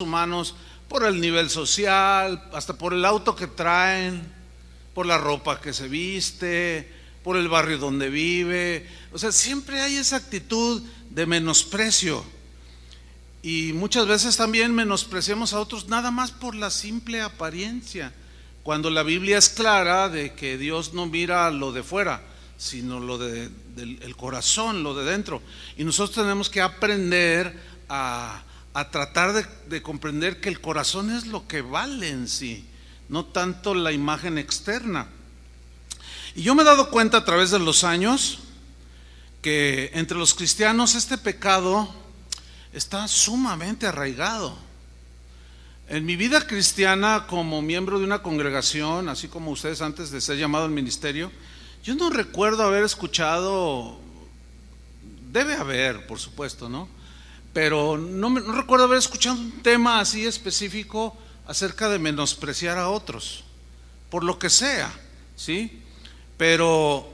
humanos por el nivel social, hasta por el auto que traen, por la ropa que se viste, por el barrio donde vive. O sea, siempre hay esa actitud de menosprecio. Y muchas veces también menospreciamos a otros nada más por la simple apariencia, cuando la Biblia es clara de que Dios no mira lo de fuera, sino lo del corazón, lo de dentro. Y nosotros tenemos que aprender a tratar de comprender que el corazón es lo que vale en sí, no tanto la imagen externa. Y yo me he dado cuenta a través de los años que entre los cristianos este pecado está sumamente arraigado. En mi vida cristiana, como miembro de una congregación, así como ustedes antes de ser llamado al ministerio, yo no recuerdo haber escuchado, debe haber, por supuesto, ¿no? Pero no recuerdo haber escuchado un tema así específico acerca de menospreciar a otros, por lo que sea, ¿sí? Pero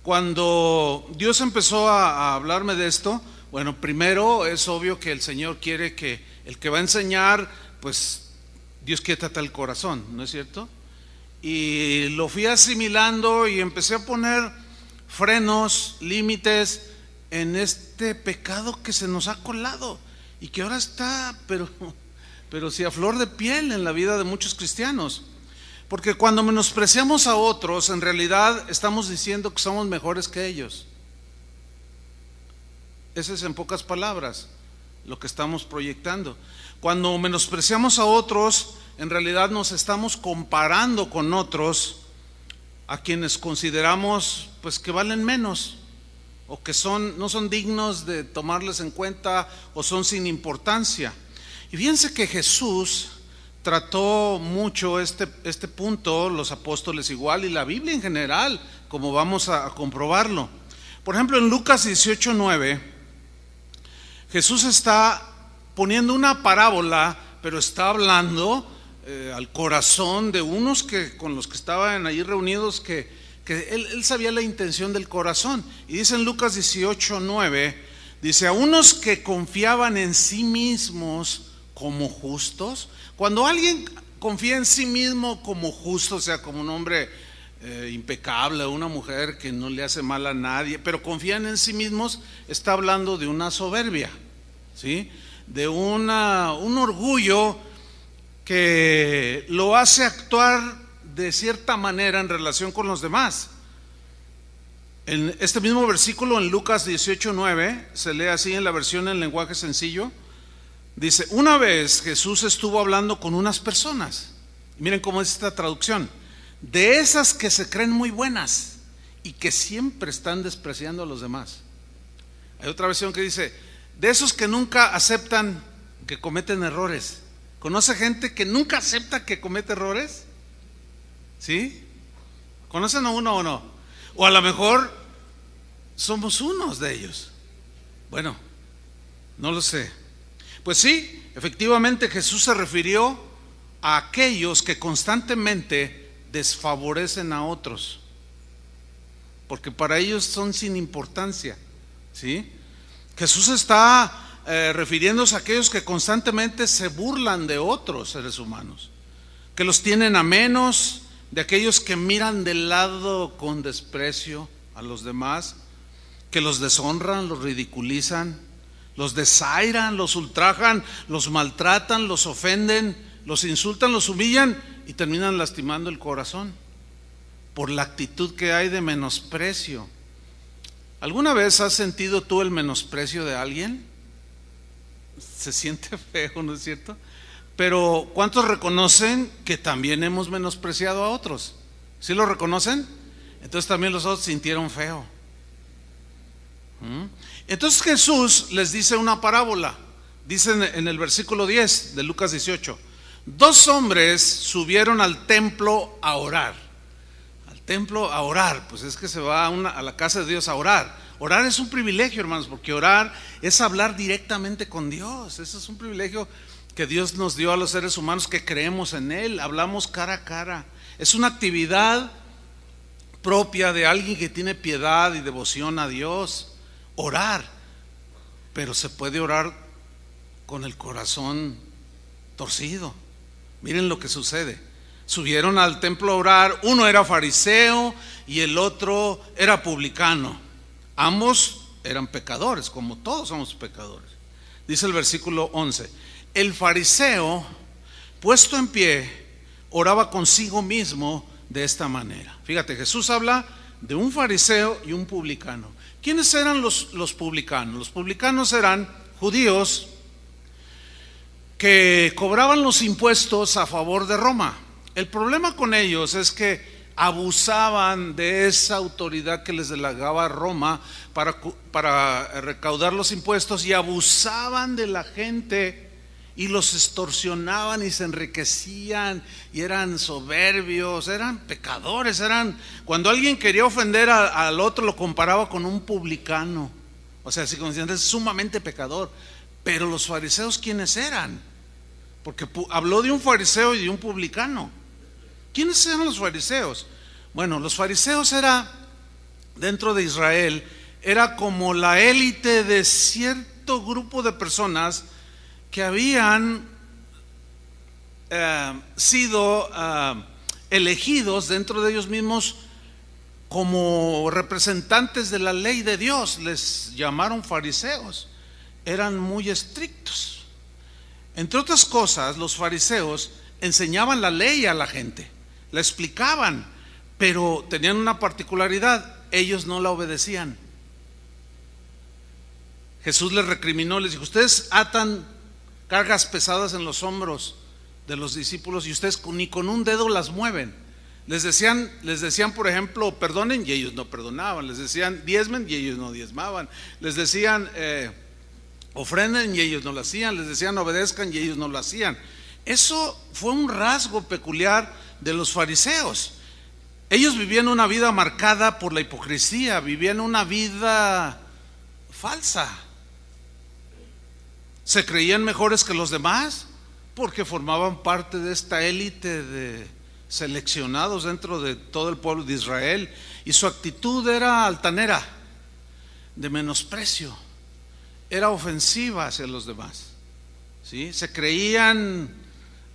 cuando Dios empezó a hablarme de esto, bueno, primero es obvio que el Señor quiere que el que va a enseñar, pues Dios quiere tratar el corazón, ¿no es cierto? Y lo fui asimilando y empecé a poner frenos, límites en este pecado que se nos ha colado y que ahora está, pero sí a flor de piel en la vida de muchos cristianos. Porque cuando menospreciamos a otros, en realidad estamos diciendo que somos mejores que ellos. Ese es en pocas palabras lo que estamos proyectando. Cuando menospreciamos a otros, en realidad nos estamos comparando con otros a quienes consideramos pues que valen menos, o que no son dignos de tomarles en cuenta, o son sin importancia. Y fíjense que Jesús trató mucho este punto, los apóstoles igual, y la Biblia en general, como vamos a comprobarlo. Por ejemplo, en Lucas 18:9, Jesús está poniendo una parábola, pero está hablando al corazón de unos con los que estaban allí reunidos, que él sabía la intención del corazón. Y dice en Lucas 18:9, dice: a unos que confiaban en sí mismos como justos. Cuando alguien confía en sí mismo como justo, o sea, como un hombre impecable, una mujer que no le hace mal a nadie, pero confían en sí mismos, está hablando de una soberbia, ¿sí? De un orgullo que lo hace actuar de cierta manera en relación con los demás. En este mismo versículo, en Lucas 18:9, se lee así en la versión en lenguaje sencillo. Dice: una vez Jesús estuvo hablando con unas personas, y miren cómo es esta traducción: de esas que se creen muy buenas y que siempre están despreciando a los demás. Hay otra versión que dice: de esos que nunca aceptan que cometen errores. ¿Conoce gente que nunca acepta que comete errores? ¿Sí? ¿Conocen a uno o no? O a lo mejor somos unos de ellos. Bueno, no lo sé. Pues sí, efectivamente Jesús se refirió a aquellos que constantemente desfavorecen a otros, porque para ellos son sin importancia, ¿sí? Jesús está refiriéndose a aquellos que constantemente se burlan de otros seres humanos, que los tienen a menos, de aquellos que miran de lado con desprecio a los demás, que los deshonran, los ridiculizan, los desairan, los ultrajan, los maltratan, los ofenden, los insultan, los humillan y terminan lastimando el corazón por la actitud que hay de menosprecio. ¿Alguna vez has sentido tú el menosprecio de alguien? Se siente feo, ¿no es cierto? Pero ¿cuántos reconocen que también hemos menospreciado a otros? ¿Sí lo reconocen? Entonces también los otros sintieron feo. Entonces Jesús les dice una parábola. Dice en el versículo 10 de Lucas 18: dos hombres subieron al templo a orar. Al templo a orar, pues es que se va a la casa de Dios a orar. Orar es un privilegio, hermanos, porque orar es hablar directamente con Dios. Eso es un privilegio que Dios nos dio a los seres humanos que creemos en Él. Hablamos cara a cara. Es una actividad propia de alguien que tiene piedad y devoción a Dios. Orar, pero se puede orar con el corazón torcido. Miren lo que sucede. Subieron al templo a orar. Uno era fariseo y el otro era publicano. Ambos eran pecadores, como todos somos pecadores. Dice el versículo 11: el fariseo, puesto en pie, oraba consigo mismo de esta manera. Fíjate, Jesús habla de un fariseo y un publicano. ¿Quiénes eran los publicanos? Los publicanos eran judíos que cobraban los impuestos a favor de Roma. El problema con ellos es que abusaban de esa autoridad que les delegaba Roma para recaudar los impuestos, y abusaban de la gente y los extorsionaban y se enriquecían y eran soberbios, eran pecadores. Cuando alguien quería ofender al otro, lo comparaba con un publicano, o sea, así como diciendo, es sumamente pecador. Pero los fariseos, ¿quiénes eran? Porque habló de un fariseo y de un publicano. ¿Quiénes eran los fariseos? Bueno, los fariseos dentro de Israel, era como la élite de cierto grupo de personas que habían sido elegidos dentro de ellos mismos como representantes de la ley de Dios. Les llamaron fariseos. Eran muy estrictos. Entre otras cosas, los fariseos enseñaban la ley a la gente, la explicaban, pero tenían una particularidad: ellos no la obedecían. Jesús les recriminó, les dijo: ustedes atan cargas pesadas en los hombros de los discípulos y ustedes ni con un dedo las mueven. Les decían, por ejemplo, perdonen, y ellos no perdonaban. Les decían, diezmen, y ellos no diezmaban. Les decían, ofrenden, y ellos no lo hacían. Les decían, obedezcan, y ellos no lo hacían. Eso fue un rasgo peculiar de los fariseos. Ellos vivían una vida marcada por la hipocresía, vivían una vida falsa. Se creían mejores que los demás porque formaban parte de esta élite de seleccionados dentro de todo el pueblo de Israel, y su actitud era altanera, de menosprecio, era ofensiva hacia los demás, ¿sí? Se creían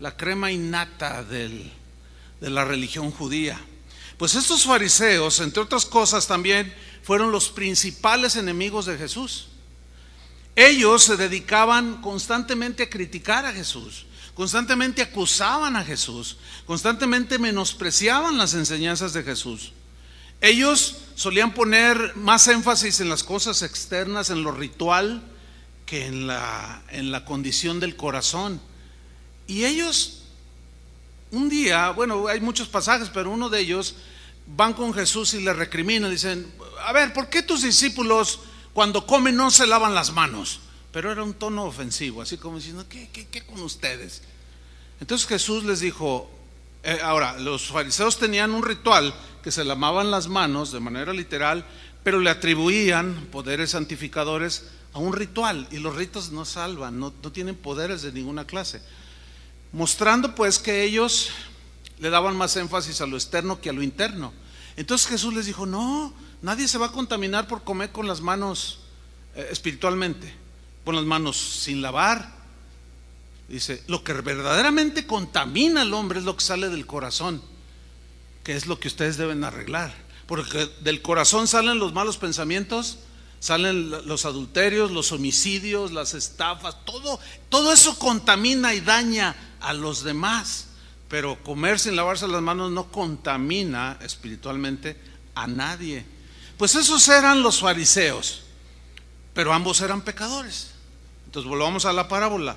la crema innata de la religión judía. Pues estos fariseos, entre otras cosas, también fueron los principales enemigos de Jesús. Ellos se dedicaban constantemente a criticar a Jesús, constantemente acusaban a Jesús, constantemente menospreciaban las enseñanzas de Jesús. Ellos solían poner más énfasis en las cosas externas, en lo ritual, que en la condición del corazón. Y ellos, un día, bueno, hay muchos pasajes, pero uno de ellos, van con Jesús y le recriminan, dicen: a ver, ¿por qué tus discípulos cuando comen no se lavan las manos? Pero era un tono ofensivo, así como diciendo, ¿qué con ustedes? Entonces Jesús les dijo, ahora, los fariseos tenían un ritual que se lavaban las manos de manera literal, pero le atribuían poderes santificadores a un ritual, y los ritos no salvan, no tienen poderes de ninguna clase, mostrando pues que ellos le daban más énfasis a lo externo que a lo interno. Entonces Jesús les dijo: no, nadie se va a contaminar por comer con las manos espiritualmente, con las manos sin lavar. Dice: lo que verdaderamente contamina al hombre es lo que sale del corazón, que es lo que ustedes deben arreglar, porque del corazón salen los malos pensamientos, salen los adulterios, los homicidios, las estafas, todo eso contamina y daña a los demás. Pero comer sin lavarse las manos no contamina espiritualmente a nadie. Pues esos eran los fariseos, pero ambos eran pecadores. Entonces volvamos a la parábola,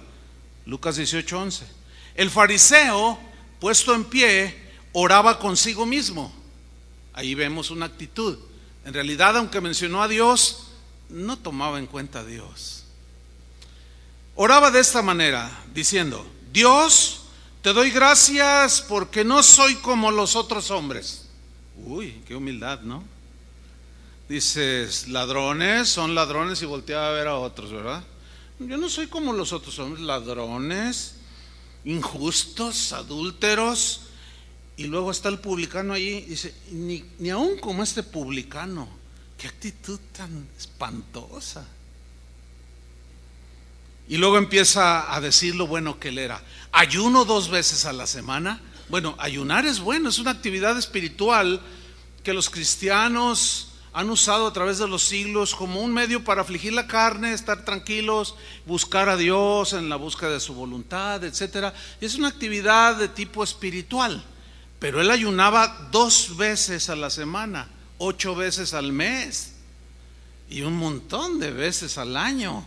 Lucas 18:11. El fariseo, puesto en pie, oraba consigo mismo. Ahí vemos una actitud. En realidad, aunque mencionó a Dios, no tomaba en cuenta a Dios. Oraba de esta manera, diciendo: Dios, te doy gracias porque no soy como los otros hombres. Uy, qué humildad, ¿no? Dices, ladrones, son ladrones, y voltea a ver a otros, ¿verdad? Yo no soy como los otros hombres, ladrones, injustos, adúlteros. Y luego está el publicano allí y dice: ni aún como este publicano. Qué actitud tan espantosa. Y luego empieza a decir lo bueno que él era. Ayuno 2 veces a la semana. Bueno, ayunar es bueno, es una actividad espiritual que los cristianos han usado a través de los siglos como un medio para afligir la carne, estar tranquilos, buscar a Dios en la búsqueda de su voluntad, etcétera. Es una actividad de tipo espiritual, pero él ayunaba 2 veces a la semana, 8 veces al mes y un montón de veces al año.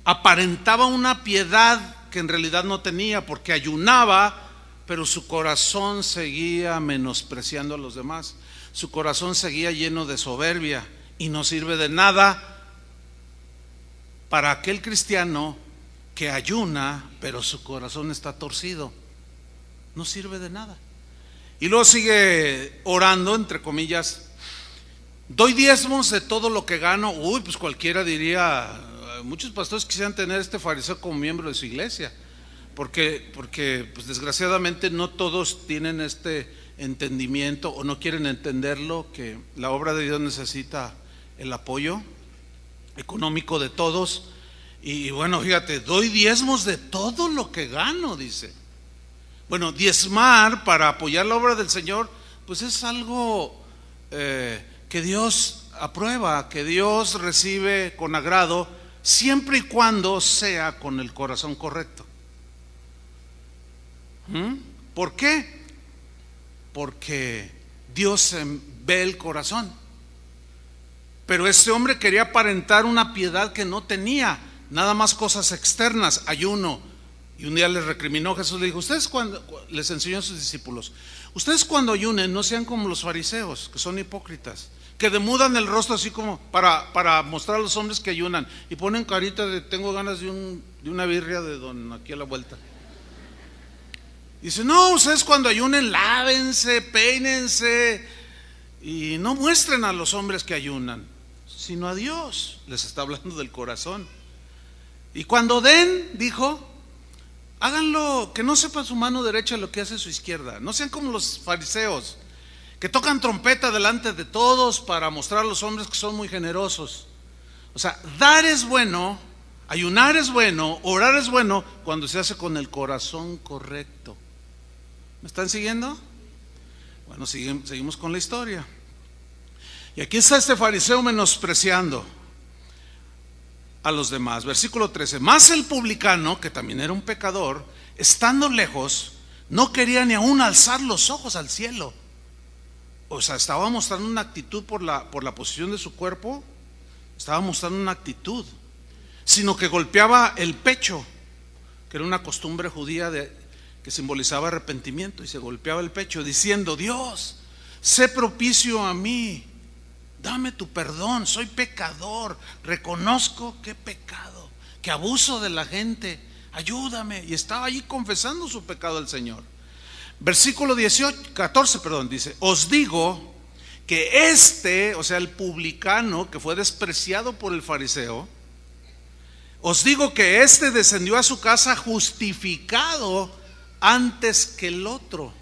Aparentaba una piedad que en realidad no tenía, porque ayunaba, pero su corazón seguía menospreciando a los demás. Su corazón seguía lleno de soberbia, y no sirve de nada para aquel cristiano que ayuna, pero su corazón está torcido. No sirve de nada. Y luego sigue orando, entre comillas: doy diezmos de todo lo que gano. Uy, pues cualquiera diría, muchos pastores quisieran tener este fariseo como miembro de su iglesia, porque pues desgraciadamente no todos tienen este entendimiento o no quieren entenderlo, que la obra de Dios necesita el apoyo económico de todos. Y bueno, fíjate, doy diezmos de todo lo que gano, dice. Bueno, diezmar para apoyar la obra del Señor, pues es algo que Dios aprueba, que Dios recibe con agrado, siempre y cuando sea con el corazón correcto. ¿Por qué? Porque Dios ve el corazón. Pero este hombre quería aparentar una piedad que no tenía, nada más cosas externas, ayuno. Y un día les recriminó Jesús, le dijo: ustedes cuando, les enseñó a sus discípulos, ustedes cuando ayunen no sean como los fariseos, que son hipócritas, que demudan el rostro así como para mostrar a los hombres que ayunan, y ponen carita de tengo ganas de una birria de don aquí a la vuelta. Dice: no, ustedes cuando ayunen lávense, peínense y no muestren a los hombres que ayunan, sino a Dios. Les está hablando del corazón. Y cuando den, dijo, háganlo, que no sepa su mano derecha lo que hace su izquierda. No sean como los fariseos, que tocan trompeta delante de todos para mostrar a los hombres que son muy generosos. O sea, dar es bueno, ayunar es bueno, orar es bueno cuando se hace con el corazón correcto. ¿Me están siguiendo? Bueno, seguimos con la historia. Y aquí está este fariseo menospreciando a los demás. Versículo 13: mas el publicano, que también era un pecador, estando lejos, no quería ni aún alzar los ojos al cielo. O sea, estaba mostrando una actitud por la posición de su cuerpo, estaba mostrando una actitud, sino que golpeaba el pecho, que era una costumbre judía que simbolizaba arrepentimiento, y se golpeaba el pecho diciendo: Dios, sé propicio a mí, dame tu perdón, soy pecador, reconozco que he pecado, que abuso de la gente, ayúdame. Y estaba allí confesando su pecado al Señor. Versículo 14, dice: os digo que o sea, el publicano que fue despreciado por el fariseo, os digo que descendió a su casa justificado antes que el otro.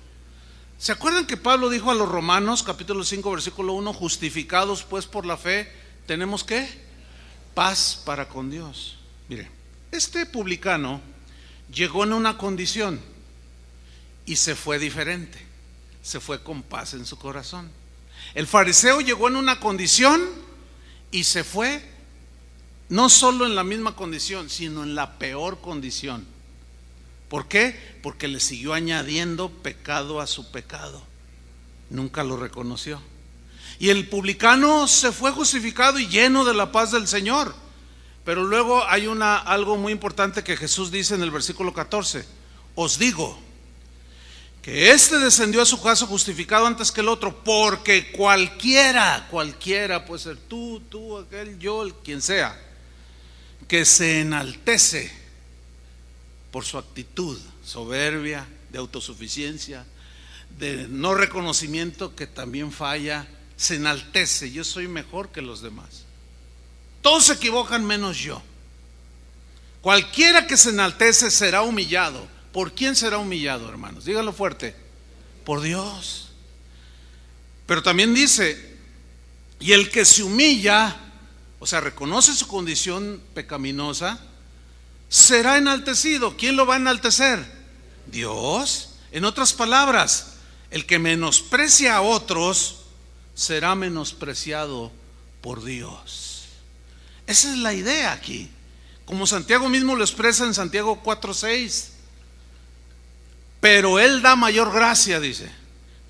¿Se acuerdan que Pablo dijo a los Romanos, capítulo 5, versículo 1: justificados pues por la fe, tenemos ¿qué? Paz para con Dios. Mire, este publicano llegó en una condición y se fue diferente, se fue con paz en su corazón. El fariseo llegó en una condición y se fue no solo en la misma condición, sino en la peor condición. ¿Por qué? Porque le siguió añadiendo pecado a su pecado. Nunca lo reconoció. Y el publicano se fue justificado y lleno de la paz del Señor. Pero luego hay algo muy importante que Jesús dice en el versículo 14: os digo que descendió a su casa justificado antes que el otro, porque cualquiera puede ser tú, aquel, yo, quien sea, que se enaltece por su actitud soberbia, de autosuficiencia, de no reconocimiento, que también falla, se enaltece: yo soy mejor que los demás, todos se equivocan menos yo. Cualquiera que se enaltece será humillado. ¿Por quién será humillado, hermanos? Díganlo fuerte: por Dios. Pero también dice: y el que se humilla, o sea, reconoce su condición pecaminosa, será enaltecido. ¿Quién lo va a enaltecer? Dios. En otras palabras, el que menosprecia a otros será menospreciado por Dios. Esa es la idea aquí, como Santiago mismo lo expresa en Santiago 4:6. Pero Él da mayor gracia, dice.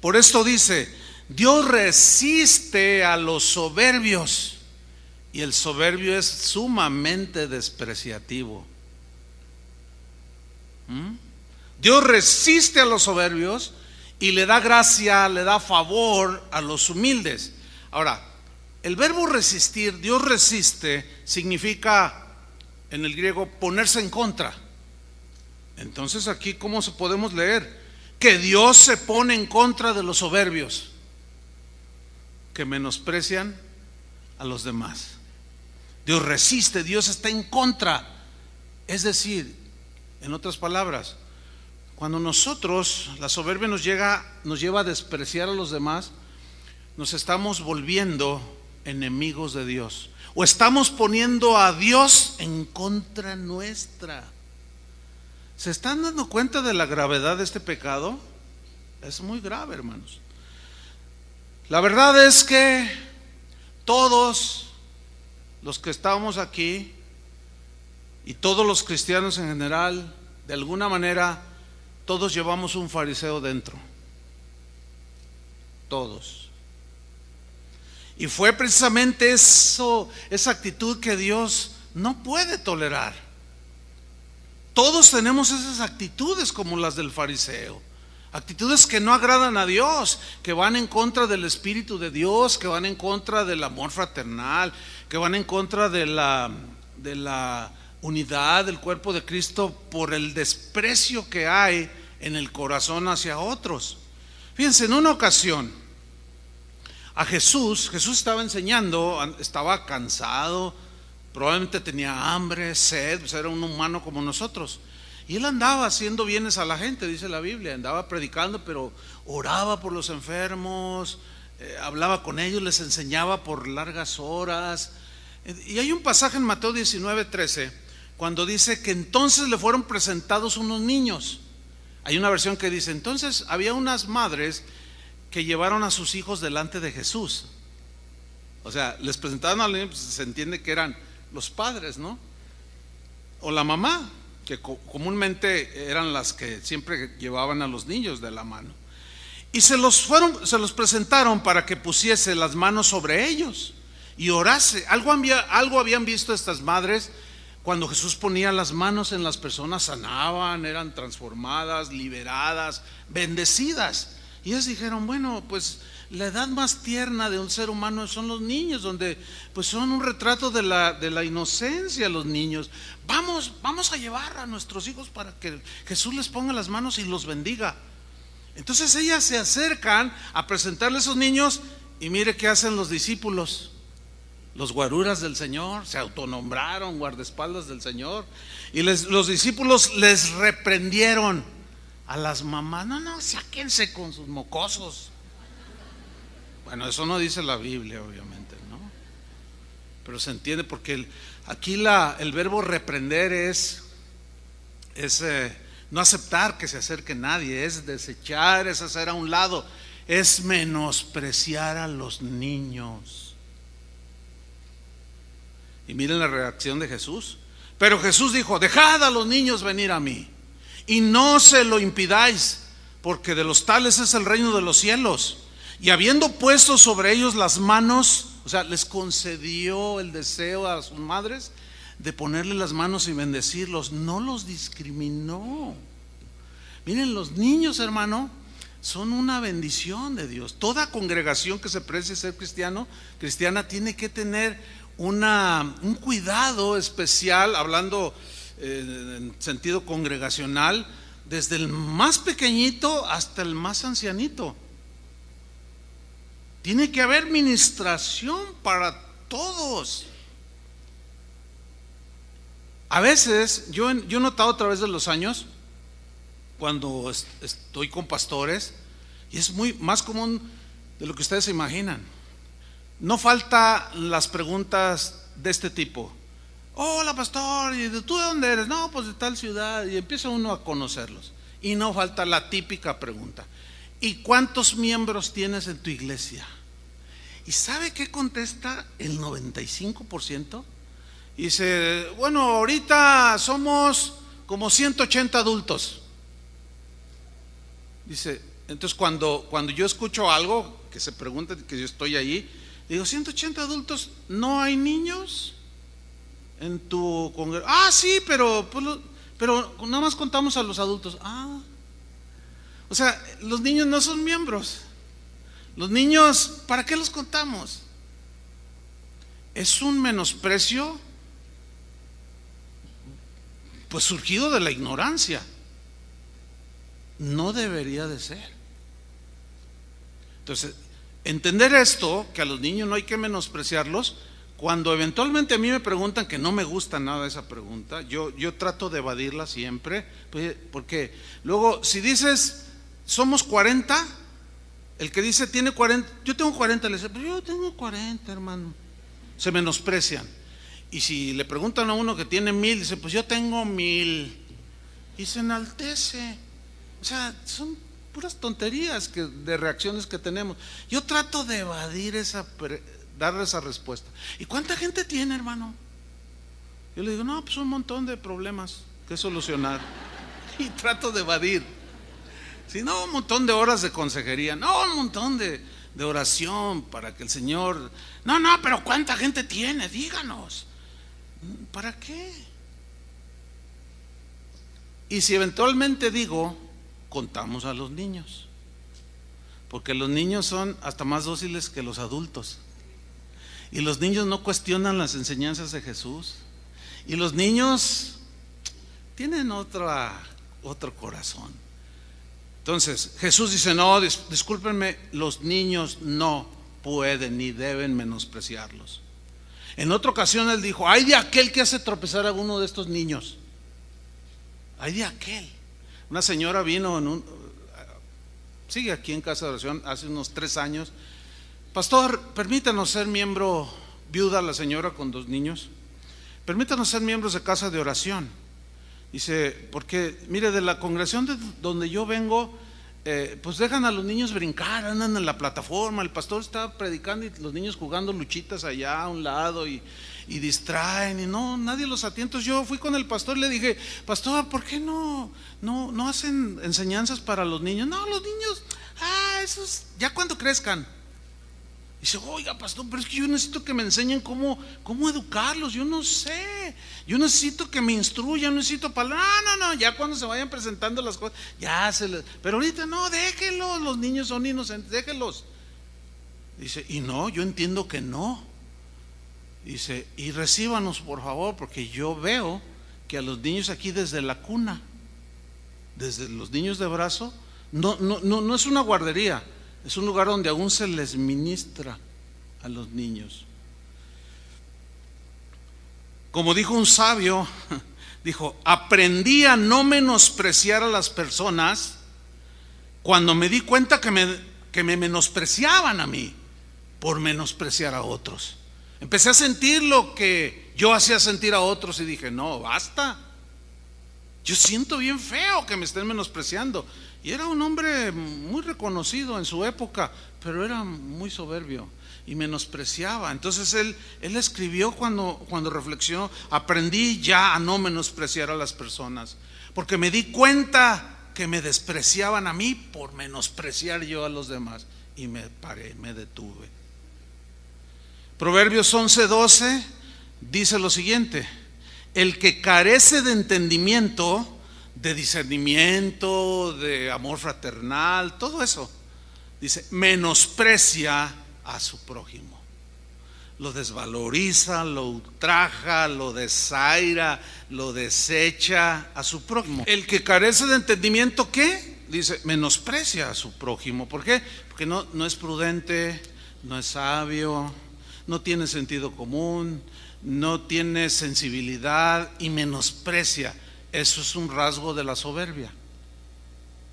Por esto dice: Dios resiste a los soberbios, y el soberbio es sumamente despreciativo. Dios resiste a los soberbios y le da gracia, le da favor a los humildes. Ahora, el verbo resistir, Dios resiste, significa en el griego ponerse en contra. Entonces aquí, ¿cómo podemos leer? Que Dios se pone en contra de los soberbios, que menosprecian a los demás. Dios resiste, Dios está en contra. Es decir, en otras palabras, cuando nosotros, la soberbia nos lleva a despreciar a los demás, nos estamos volviendo enemigos de Dios, o estamos poniendo a Dios en contra nuestra. ¿Se están dando cuenta de la gravedad de este pecado? Es muy grave, hermanos. La verdad es que todos los que estamos aquí y todos los cristianos en general, de alguna manera, todos llevamos un fariseo dentro. Todos. Y fue precisamente esa actitud que Dios no puede tolerar. Todos tenemos esas actitudes como las del fariseo, actitudes que no agradan a Dios, que van en contra del Espíritu de Dios, que van en contra del amor fraternal, que van en contra de la unidad del cuerpo de Cristo por el desprecio que hay en el corazón hacia otros. Fíjense, en una ocasión a Jesús estaba enseñando, estaba cansado, probablemente tenía hambre, sed, pues era un humano como nosotros. Y él andaba haciendo bienes a la gente, dice la Biblia, andaba predicando, pero oraba por los enfermos, hablaba con ellos, les enseñaba por largas horas. Y hay un pasaje en Mateo 19:13, cuando dice que entonces le fueron presentados unos niños. Hay una versión que dice: entonces había unas madres que llevaron a sus hijos delante de Jesús. O sea, les presentaron a los niños, pues se entiende que eran los padres, ¿no? O la mamá, que comúnmente eran las que siempre llevaban a los niños de la mano. Y se los presentaron para que pusiese las manos sobre ellos y orase. Algo habían visto estas madres. Cuando Jesús ponía las manos en las personas, sanaban, eran transformadas, liberadas, bendecidas. Y ellos dijeron: bueno, pues la edad más tierna de un ser humano son los niños, donde pues son un retrato de la inocencia los niños. Vamos a llevar a nuestros hijos para que Jesús les ponga las manos y los bendiga. Entonces ellas se acercan a presentarle a esos niños, y mire qué hacen los discípulos, los guaruras del Señor, se autonombraron guardaespaldas del Señor, y los discípulos les reprendieron a las mamás: no, sáquense con sus mocosos. Bueno, eso no dice la Biblia, obviamente, ¿no? Pero se entiende, porque aquí el verbo reprender es no aceptar que se acerque nadie, es desechar, es hacer a un lado, es menospreciar a los niños. Y miren la reacción de Jesús. Pero Jesús dijo: dejad a los niños venir a mí, y no se lo impidáis, porque de los tales es el reino de los cielos. Y habiendo puesto sobre ellos las manos, o sea, les concedió el deseo a sus madres de ponerle las manos y bendecirlos, no los discriminó. Miren, los niños, hermano, son una bendición de Dios. Toda congregación que se precie ser cristiana, tiene que tener un cuidado especial, hablando en sentido congregacional, desde el más pequeñito hasta el más ancianito. Tiene que haber ministración para todos. A veces yo he notado a través de los años, cuando estoy con pastores, y es muy más común de lo que ustedes se imaginan, no falta las preguntas de este tipo: Hola pastor, ¿y tú de dónde eres? No, pues de tal ciudad. Y empieza uno a conocerlos. Y no falta la típica pregunta: ¿y cuántos miembros tienes en tu iglesia? ¿Y sabe qué contesta el 95%? Dice, bueno, ahorita somos como 180 adultos. Dice, entonces cuando yo escucho algo que se pregunta, que yo estoy allí, digo, 180 adultos, ¿no hay niños en tu congregación? Ah, sí, pero nada más contamos a los adultos. Ah, o sea, los niños no son miembros. Los niños, ¿para qué los contamos? Es un menosprecio, pues surgido de la ignorancia. No debería de ser. Entonces, entender esto, que a los niños no hay que menospreciarlos. Cuando eventualmente a mí me preguntan, que no me gusta nada esa pregunta, yo trato de evadirla siempre, porque luego si dices somos 40, el que dice tiene 40, yo tengo 40, le dice, pero yo tengo 40, hermano. Se menosprecian. Y si le preguntan a uno que tiene 1000, dice, pues yo tengo 1000, y se enaltece. O sea, son puras tonterías de reacciones que tenemos. Yo trato de evadir darle esa respuesta. ¿Y cuánta gente tiene, hermano? Yo le digo, no, pues un montón de problemas que solucionar. Y trato de evadir. Si no, un montón de horas de consejería, no, un montón de oración para que el Señor. No, pero ¿cuánta gente tiene? Díganos. ¿Para qué? Y si eventualmente digo, contamos a los niños, porque los niños son hasta más dóciles que los adultos, y los niños no cuestionan las enseñanzas de Jesús, y los niños tienen otro corazón. Entonces Jesús dice, no, discúlpenme, los niños no pueden ni deben menospreciarlos. En otra ocasión él dijo, ay de aquel que hace tropezar a uno de estos niños. Ay de aquel. Una señora vino sigue aquí en Casa de Oración hace unos 3 años. Pastor, permítanos ser miembro, viuda la señora con 2 niños, permítanos ser miembros de Casa de Oración. Dice, porque mire, de la congregación de donde yo vengo, pues dejan a los niños brincar, andan en la plataforma, el pastor está predicando y los niños jugando luchitas allá a un lado y distraen, y no, nadie los atiende. Entonces yo fui con el pastor y le dije, pastor, ¿por qué no hacen enseñanzas para los niños? No, los niños, esos ya cuando crezcan. Dice, oiga pastor, pero es que yo necesito que me enseñen cómo educarlos, yo no sé, yo necesito que me instruyan, necesito palabras. No, ya cuando se vayan presentando las cosas, pero ahorita no, déjenlos, los niños son inocentes, déjenlos. Dice, y no, yo entiendo que no. Dice, y recíbanos por favor, porque yo veo que a los niños aquí desde la cuna, desde los niños de brazo, no es una guardería, es un lugar donde aún se les ministra a los niños. Como dijo un sabio, dijo, aprendí a no menospreciar a las personas cuando me di cuenta que me menospreciaban a mí por menospreciar a otros. Empecé a sentir lo que yo hacía sentir a otros y dije, no, basta. Yo siento bien feo que me estén menospreciando. Y era un hombre muy reconocido en su época, pero era muy soberbio y menospreciaba. Entonces él escribió cuando reflexionó, aprendí ya a no menospreciar a las personas, porque me di cuenta que me despreciaban a mí por menospreciar yo a los demás. Y me paré, me detuve. Proverbios 11:12 dice lo siguiente: el que carece de entendimiento, de discernimiento, de amor fraternal, todo eso, dice, menosprecia a su prójimo, lo desvaloriza, lo ultraja, lo desaira, lo desecha a su prójimo. El que carece de entendimiento, ¿qué? Dice, menosprecia a su prójimo. ¿Por qué? Porque no es prudente, no es sabio, no tiene sentido común, no tiene sensibilidad y menosprecia. Eso es un rasgo de la soberbia.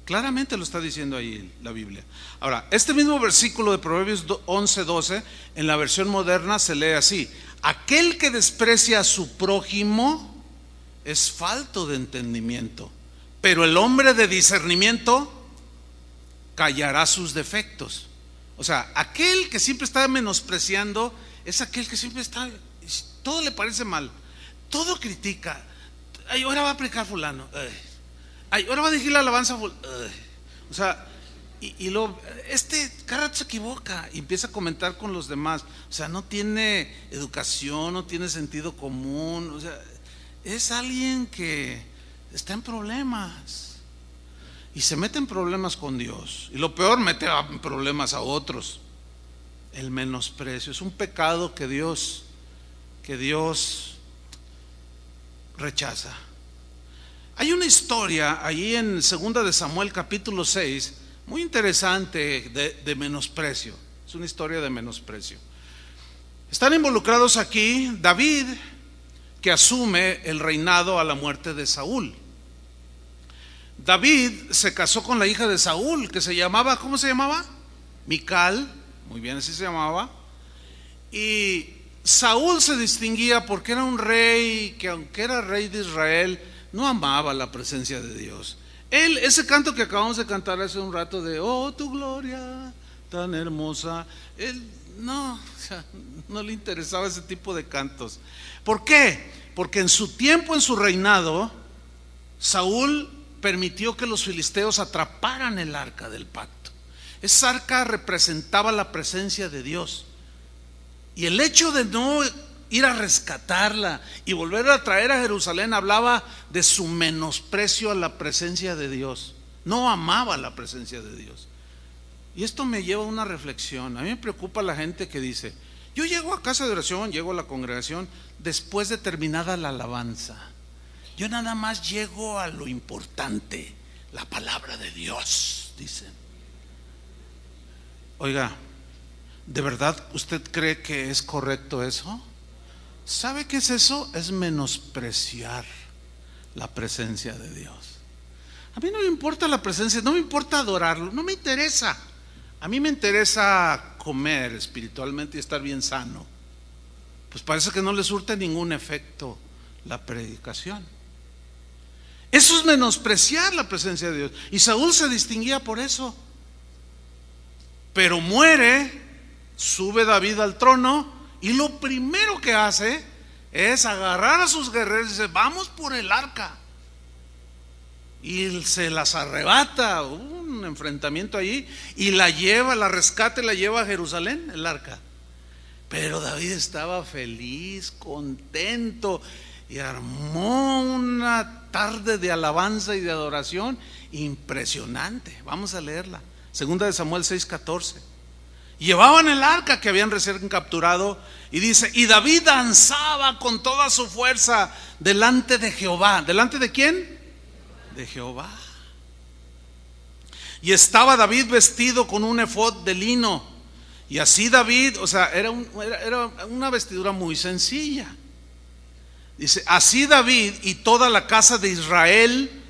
Claramente lo está diciendo ahí la Biblia. Ahora, este mismo versículo de Proverbios 11:12, en la versión moderna se lee así: aquel que desprecia a su prójimo es falto de entendimiento, pero el hombre de discernimiento callará sus defectos. O sea, aquel que siempre está menospreciando es aquel que siempre está, todo le parece mal, todo critica. Ay, ahora va a predicar fulano, ay, ahora va a dirigir la alabanza, o sea, y luego cada rato se equivoca y empieza a comentar con los demás. O sea, no tiene educación, no tiene sentido común. O sea, es alguien que está en problemas y se mete en problemas con Dios, y lo peor, mete en problemas a otros. El menosprecio es un pecado que Dios rechaza. Hay una historia allí en 2 de Samuel capítulo 6 muy interesante de menosprecio. Es una historia de menosprecio. Están involucrados aquí David, que asume el reinado a la muerte de Saúl. David se casó con la hija de Saúl, que se llamaba, ¿cómo se llamaba? Mical, muy bien, así se llamaba. Y Saúl se distinguía porque era un rey que, aunque era rey de Israel, no amaba la presencia de Dios. Ese canto que acabamos de cantar hace un rato de oh, tu gloria tan hermosa, él no le interesaba ese tipo de cantos. ¿Por qué? Porque en su tiempo, en su reinado, Saúl permitió que los filisteos atraparan el arca del pacto. Esa arca representaba la presencia de Dios, y el hecho de no ir a rescatarla y volver a traer a Jerusalén hablaba de su menosprecio a la presencia de Dios. No amaba la presencia de Dios. Y esto me lleva a una reflexión. A mí me preocupa la gente que dice: yo llego a casa de oración, llego a la congregación después de terminada la alabanza. Yo nada más llego a lo importante, la palabra de Dios, dicen. Oiga, ¿de verdad usted cree que es correcto eso? ¿Sabe qué es eso? Es menospreciar la presencia de Dios. A mí no me importa la presencia, no me importa adorarlo, no me interesa. A mí me interesa comer espiritualmente y estar bien sano. Pues parece que no le surte ningún efecto la predicación. Eso es menospreciar la presencia de Dios. Y Saúl se distinguía por eso. Pero muere, sube David al trono, y lo primero que hace es agarrar a sus guerreros y dice: vamos por el arca. Y se las arrebata, un enfrentamiento allí, y la rescata y la lleva a Jerusalén, el arca. Pero David estaba feliz, contento, y armó una tarde de alabanza y de adoración impresionante. Vamos a leerla. 2 de Samuel 6:14. Llevaban el arca que habían recién capturado, y dice: y David danzaba con toda su fuerza delante de Jehová. ¿Delante de quién? De Jehová. Y estaba David vestido con un efod de lino. Y así David, o sea, era una vestidura muy sencilla. Dice: así David y toda la casa de Israel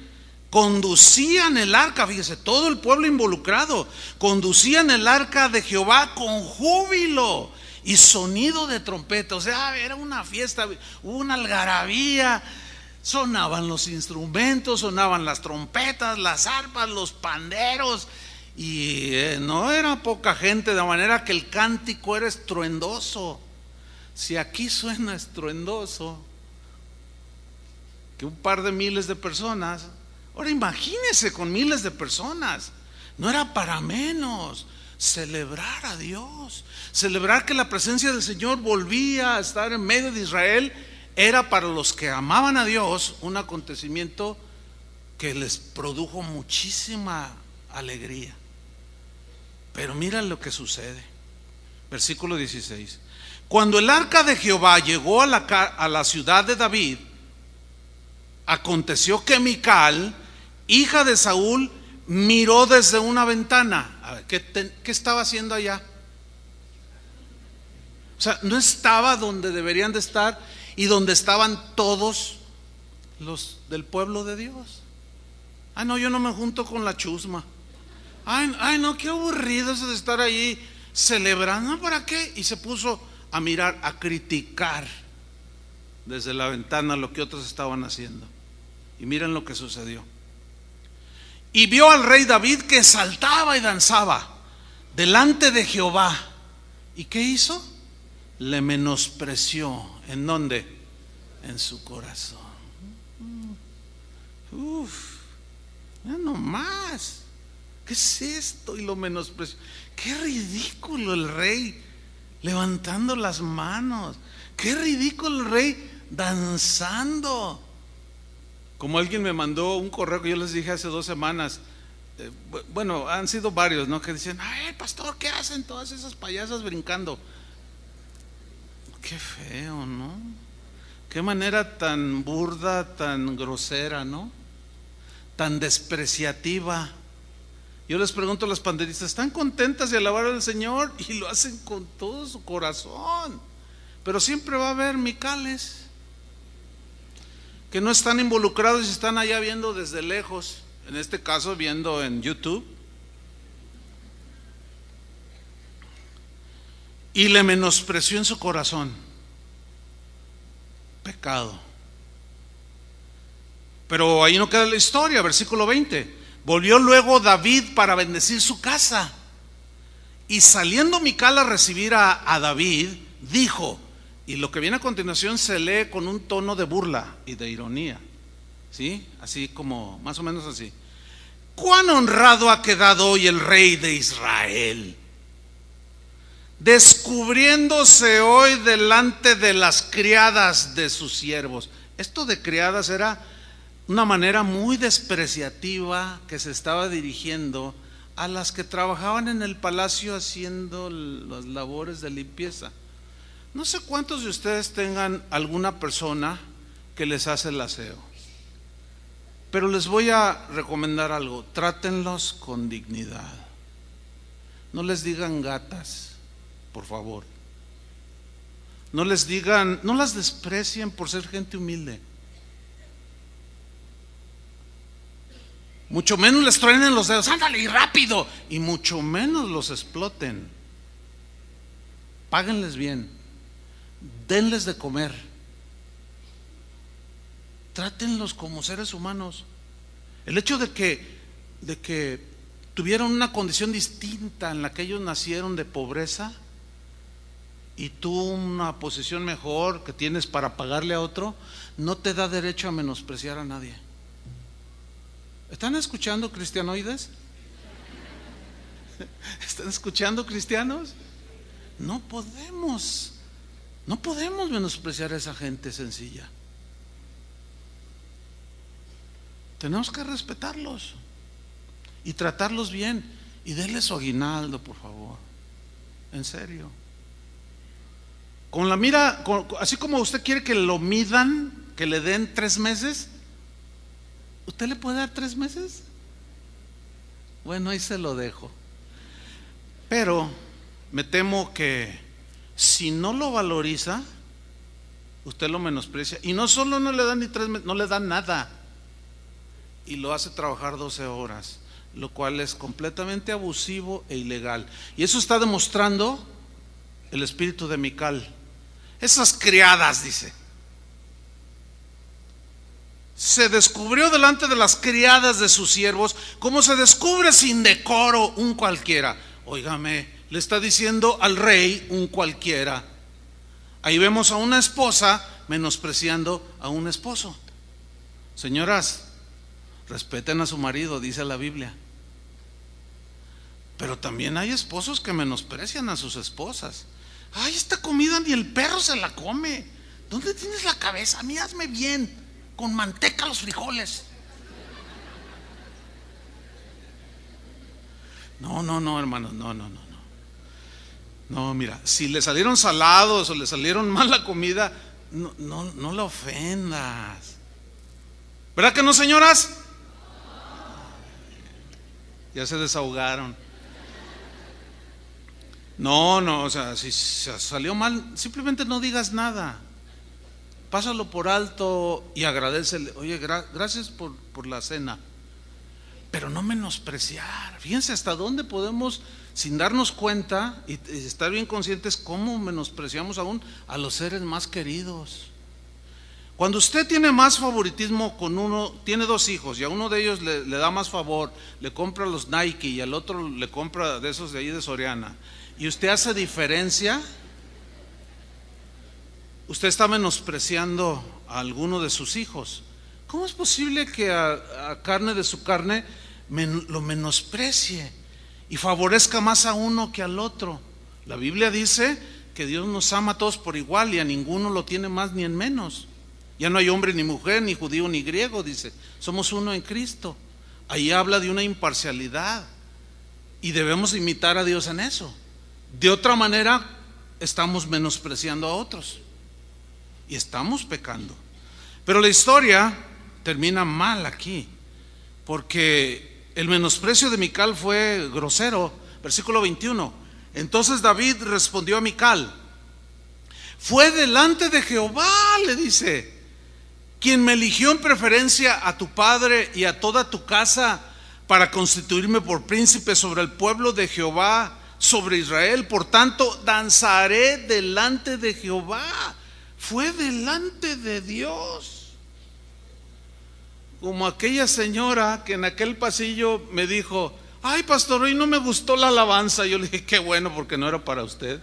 conducían el arca. Fíjese, todo el pueblo involucrado conducían el arca de Jehová con júbilo y sonido de trompeta. O sea, era una fiesta, hubo una algarabía. Sonaban los instrumentos, sonaban las trompetas, las arpas, los panderos, y no era poca gente, de manera que el cántico era estruendoso. Si aquí suena estruendoso que un par de miles de personas, ahora imagínese con miles de personas. No era para menos celebrar a Dios, celebrar que la presencia del Señor volvía a estar en medio de Israel. Era para los que amaban a Dios un acontecimiento que les produjo muchísima alegría. Pero mira lo que sucede. Versículo 16. Cuando el arca de Jehová llegó a la ciudad de David, aconteció que Mical, hija de Saúl, miró desde una ventana. A ver, ¿qué estaba haciendo allá? O sea, no estaba donde deberían de estar y donde estaban todos los del pueblo de Dios. Ay, no, yo no me junto con la chusma. Ay, no, qué aburrido eso de estar ahí celebrando. ¿Para qué? Y se puso a mirar, a criticar desde la ventana lo que otros estaban haciendo. Y miren lo que sucedió. Y vio al rey David que saltaba y danzaba delante de Jehová. ¿Y qué hizo? Le menospreció. ¿En dónde? En su corazón. Ya no más. ¿Qué es esto? Y lo menospreció. Qué ridículo el rey levantando las manos. Qué ridículo el rey danzando. Como alguien me mandó un correo que yo les dije hace 2 semanas. Bueno, han sido varios, ¿no? Que dicen, ay, pastor, ¿qué hacen todas esas payasas brincando? Qué feo, ¿no? Qué manera tan burda, tan grosera, ¿no? Tan despreciativa. Yo les pregunto a las panderistas, ¿están contentas de alabar al Señor? Y lo hacen con todo su corazón. Pero siempre va a haber micales que no están involucrados y están allá viendo desde lejos. En este caso viendo en YouTube. Y le menospreció en su corazón. Pecado. Pero ahí no queda la historia, versículo 20. Volvió luego David para bendecir su casa. Y saliendo Mical a recibir a David, dijo, y lo que viene a continuación se lee con un tono de burla y de ironía, ¿sí? Así como, más o menos así. ¿Cuán honrado ha quedado hoy el rey de Israel, descubriéndose hoy delante de las criadas de sus siervos? Esto de criadas era una manera muy despreciativa que se estaba dirigiendo a las que trabajaban en el palacio haciendo las labores de limpieza. No sé cuántos de ustedes tengan alguna persona que les hace el aseo, pero les voy a recomendar algo: trátenlos con dignidad. No les digan gatas, por favor. No les digan, no las desprecien por ser gente humilde. Mucho menos les truenen los dedos, ándale y rápido. Y mucho menos los exploten. Páguenles bien, denles de comer, trátenlos como seres humanos. El hecho de que tuvieron una condición distinta en la que ellos nacieron de pobreza y tú una posición mejor que tienes para pagarle a otro, no te da derecho a menospreciar a nadie. ¿Están escuchando, cristianoides? ¿Están escuchando, cristianos? No podemos menospreciar a esa gente sencilla. Tenemos que respetarlos y tratarlos bien y denles su aguinaldo, por favor. En serio. Con la mira, así como usted quiere que lo midan, que le den 3 meses, ¿usted le puede dar 3 meses? Bueno, ahí se lo dejo. Pero me temo que si no lo valoriza, usted lo menosprecia. Y no solo no le dan ni 3 meses, no le dan nada. Y lo hace trabajar 12 horas, lo cual es completamente abusivo e ilegal. Y eso está demostrando el espíritu de Mical. Esas criadas, dice. Se descubrió delante de las criadas de sus siervos, como se descubre sin decoro un cualquiera. Óigame, le está diciendo al rey un cualquiera. Ahí vemos a una esposa menospreciando a un esposo. Señoras, respeten a su marido, dice la Biblia. Pero también hay esposos que menosprecian a sus esposas. Ay, esta comida ni el perro se la come. ¿Dónde tienes la cabeza? A mí hazme bien, con manteca los frijoles. No, hermanos, no. No, mira, si le salieron salados o le salieron mal la comida, no la ofendas. ¿Verdad que no, señoras? Ya se desahogaron. No, o sea, si salió mal, simplemente no digas nada. Pásalo por alto y agradécele. Oye, gracias por la cena. pero no menospreciar. Fíjense hasta dónde podemos, sin darnos cuenta y estar bien conscientes, cómo menospreciamos aún a los seres más queridos. Cuando usted tiene más favoritismo con uno, tiene dos hijos y a uno de ellos le da más favor, le compra los Nike y al otro le compra de esos de ahí de Soriana, y usted hace diferencia, usted está menospreciando a alguno de sus hijos. ¿Cómo es posible que a carne de su carne lo menosprecie y favorezca más a uno que al otro? La Biblia dice que Dios nos ama a todos por igual y a ninguno lo tiene más ni en menos. Ya no hay hombre ni mujer, ni judío ni griego, dice, somos uno en Cristo. Ahí habla de una imparcialidad y debemos imitar a Dios en eso. De otra manera estamos menospreciando a otros y estamos pecando. Pero la historia termina mal aquí, porque el menosprecio de Mical fue grosero. Versículo 21. Entonces David respondió a Mical: fue delante de Jehová, le dice, quien me eligió en preferencia a tu padre y a toda tu casa para constituirme por príncipe sobre el pueblo de Jehová, sobre Israel. Por tanto, danzaré delante de Jehová. Fue delante de Dios. Como aquella señora que en aquel pasillo me dijo: ay, pastor, hoy no me gustó la alabanza. Yo le dije: qué bueno, porque no era para usted.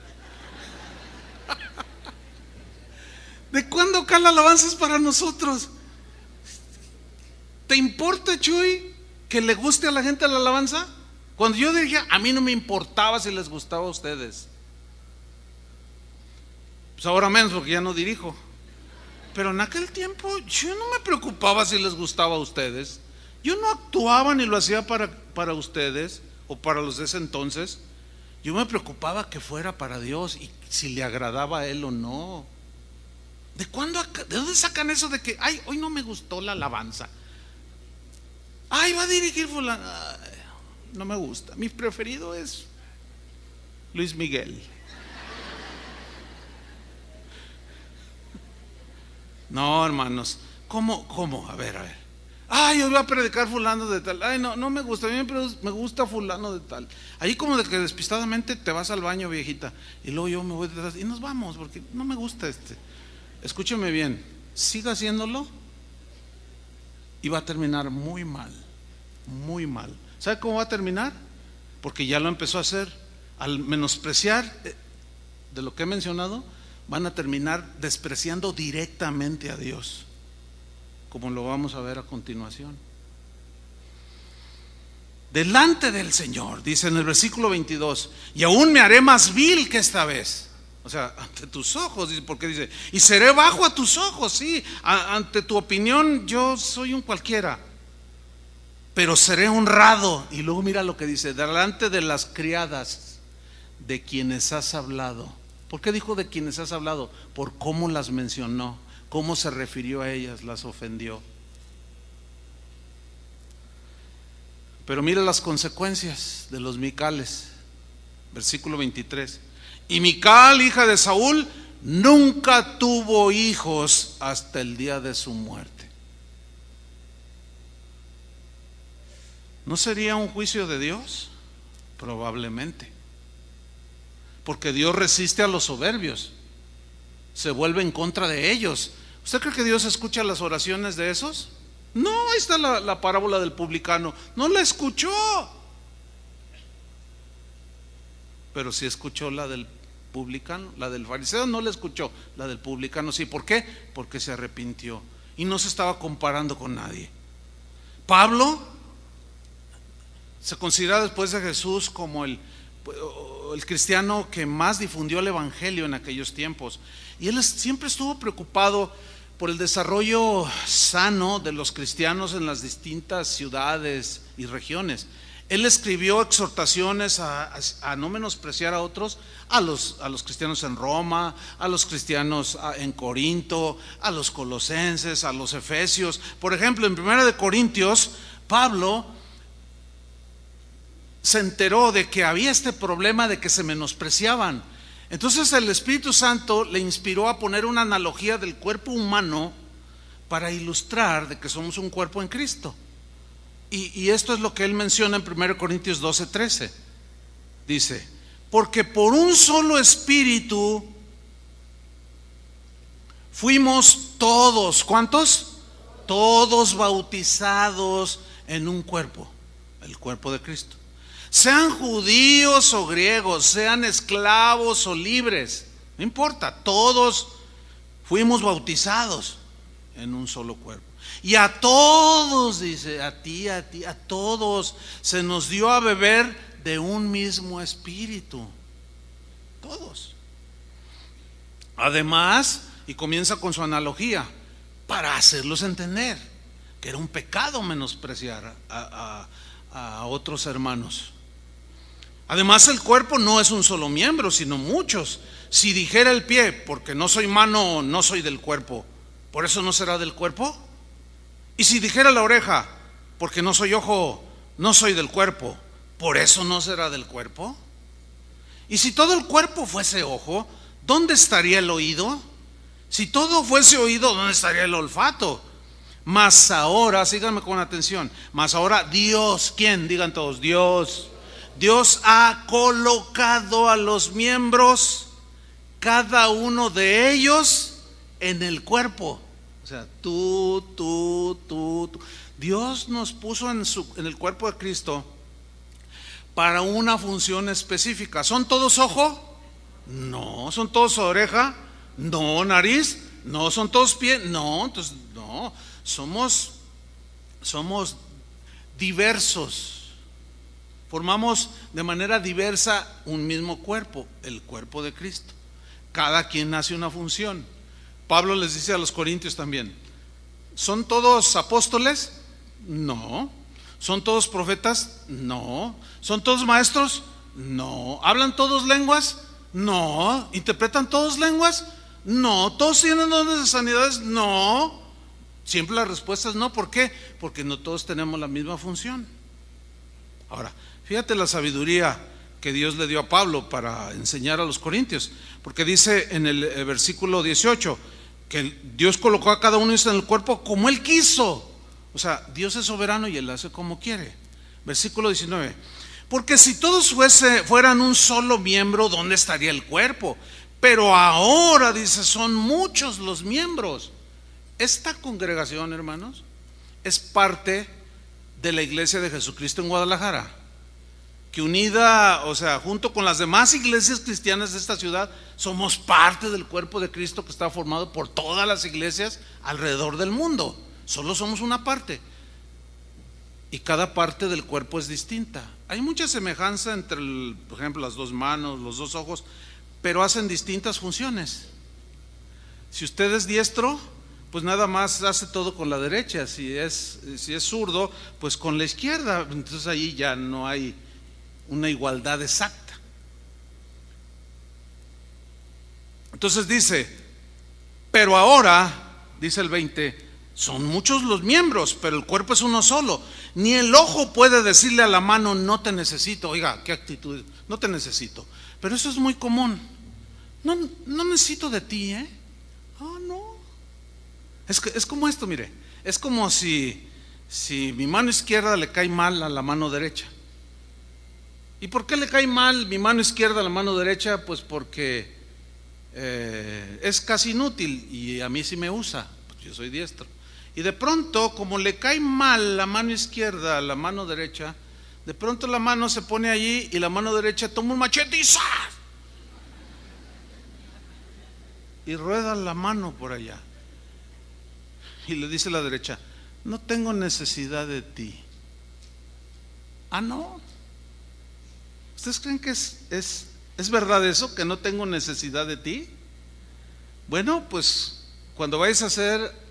¿De cuándo acá la alabanza es para nosotros? ¿Te importa, Chuy, que le guste a la gente la alabanza? Cuando yo dije, a mí no me importaba si les gustaba a ustedes. Pues ahora menos, porque ya no dirijo. Pero en aquel tiempo yo no me preocupaba si les gustaba a ustedes. Yo no actuaba ni lo hacía para ustedes o para los de ese entonces. Yo me preocupaba que fuera para Dios y si le agradaba a Él o no. ¿De dónde sacan eso de que, ay, hoy no me gustó la alabanza? Ay, va a dirigir fulano. Ay, no me gusta. Mi preferido es Luis Miguel. No, hermanos. ¿Cómo? A ver. Ay, hoy va a predicar fulano de tal. Ay, no me gusta. A mí me gusta fulano de tal. Ahí como de que despistadamente te vas al baño, viejita, y luego yo me voy detrás y nos vamos porque no me gusta este. Escúcheme bien, siga haciéndolo y va a terminar muy mal, muy mal. ¿Sabe cómo va a terminar? Porque ya lo empezó a hacer. Al menospreciar de lo que he mencionado, van a terminar despreciando directamente a Dios, como lo vamos a ver a continuación. Delante del Señor, dice en el versículo 22, y aún me haré más vil que esta vez. O sea, ante tus ojos, porque dice, y seré bajo a tus ojos, sí, ante tu opinión yo soy un cualquiera, pero seré honrado. Y luego mira lo que dice: delante de las criadas de quienes has hablado. ¿Por qué dijo de quienes has hablado? Por cómo las mencionó, cómo se refirió a ellas, las ofendió. Pero mira las consecuencias de los Micales. Versículo 23. Y Mical, hija de Saúl, nunca tuvo hijos hasta el día de su muerte. ¿No sería un juicio de Dios? Probablemente. Porque Dios resiste a los soberbios, se vuelve en contra de ellos. ¿Usted cree que Dios escucha las oraciones de esos? No, ahí está la parábola del publicano. No la escuchó, pero sí escuchó la del publicano. La del fariseo no la escuchó, la del publicano sí. ¿Por qué? Porque se arrepintió y no se estaba comparando con nadie. Pablo se considera después de Jesús como el cristiano que más difundió el evangelio en aquellos tiempos, y él siempre estuvo preocupado por el desarrollo sano de los cristianos en las distintas ciudades y regiones. Él escribió exhortaciones a no menospreciar a otros, a los cristianos en Roma, a los cristianos en Corinto, a los colosenses, a los efesios. Por ejemplo, en 1 de Corintios, Pablo se enteró de que había este problema de que se menospreciaban. Entonces el Espíritu Santo le inspiró a poner una analogía del cuerpo humano para ilustrar de que somos un cuerpo en Cristo. Y esto es lo que él menciona en 1 Corintios 12:13. Dice, porque por un solo espíritu fuimos todos, ¿cuántos? Todos bautizados en un cuerpo, el cuerpo de Cristo. Sean judíos o griegos, sean esclavos o libres, no importa, todos fuimos bautizados en un solo cuerpo. Y a todos, dice, a ti, a todos se nos dio a beber de un mismo espíritu. Todos. Además, y comienza con su analogía, para hacerlos entender que era un pecado menospreciar a otros hermanos. Además, el cuerpo no es un solo miembro, sino muchos. Si dijera el pie, porque no soy mano, no soy del cuerpo, ¿por eso no será del cuerpo? Y si dijera la oreja, porque no soy ojo, no soy del cuerpo, ¿por eso no será del cuerpo? Y si todo el cuerpo fuese ojo, ¿dónde estaría el oído? Si todo fuese oído, ¿dónde estaría el olfato? Mas ahora, síganme con atención, mas ahora Dios, ¿quién? Digan todos, Dios. Dios ha colocado a los miembros, cada uno de ellos, en el cuerpo. O sea, tú. Dios nos puso en el cuerpo de Cristo para una función específica. ¿Son todos ojo? No. ¿Son todos oreja? No. ¿Nariz? No. ¿Son todos pie? No. Entonces, no. Somos diversos. Formamos de manera diversa un mismo cuerpo, el cuerpo de Cristo. Cada quien hace una función. Pablo les dice a los corintios también, ¿son todos apóstoles? No. ¿Son todos profetas? No. ¿Son todos maestros? No. ¿Hablan todos lenguas? No. ¿Interpretan todos lenguas? No. ¿Todos tienen dones de sanidades? No. Siempre la respuesta es no. ¿Por qué? Porque no todos tenemos la misma función. Ahora, fíjate la sabiduría que Dios le dio a Pablo para enseñar a los corintios, porque dice en el versículo 18 que Dios colocó a cada uno en el cuerpo como Él quiso. O sea, Dios es soberano y Él hace como quiere. Versículo 19, porque si todos fueran un solo miembro, ¿dónde estaría el cuerpo? Pero ahora, dice, son muchos los miembros. Esta congregación, hermanos, es parte de la iglesia de Jesucristo en Guadalajara, que unida, o sea, junto con las demás iglesias cristianas de esta ciudad, somos parte del cuerpo de Cristo que está formado por todas las iglesias alrededor del mundo. Solo somos una parte y cada parte del cuerpo es distinta. Hay mucha semejanza entre, por ejemplo, las dos manos, los dos ojos, pero hacen distintas funciones. Si usted es diestro, pues nada más hace todo con la derecha. Si es zurdo, pues con la izquierda. Entonces ahí ya no hay una igualdad exacta. Entonces dice, pero ahora, dice el 20, son muchos los miembros, pero el cuerpo es uno solo. Ni el ojo puede decirle a la mano, no te necesito. Oiga, qué actitud, no te necesito. Pero eso es muy común. No necesito de ti, ¿eh? Ah, no. Es como esto, mire. Es como si mi mano izquierda le cae mal a la mano derecha. ¿Y por qué le cae mal mi mano izquierda a la mano derecha? Pues porque es casi inútil y a mí sí me usa, pues yo soy diestro. Y de pronto, como le cae mal la mano izquierda a la mano derecha, de pronto la mano se pone allí y la mano derecha toma un machete y ¡zas! Y rueda la mano por allá. Y le dice la derecha, no tengo necesidad de ti. Ah, no. ¿Ustedes creen que es verdad eso, que no tengo necesidad de ti? Bueno, pues cuando vayas a hacer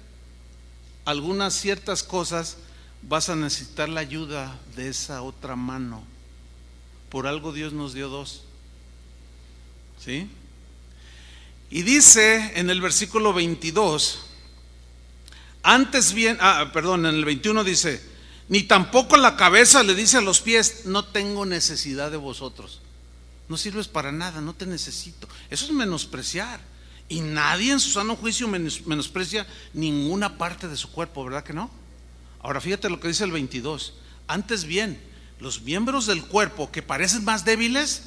algunas ciertas cosas, vas a necesitar la ayuda de esa otra mano. Por algo Dios nos dio dos. ¿Sí? Y dice en el versículo 22, antes bien, en el 21 dice, ni tampoco la cabeza le dice a los pies, no tengo necesidad de vosotros. No sirves para nada, no te necesito. Eso es menospreciar. Y nadie en su sano juicio menosprecia ninguna parte de su cuerpo, ¿verdad que no? Ahora fíjate lo que dice el 22. Antes bien, los miembros del cuerpo que parecen más débiles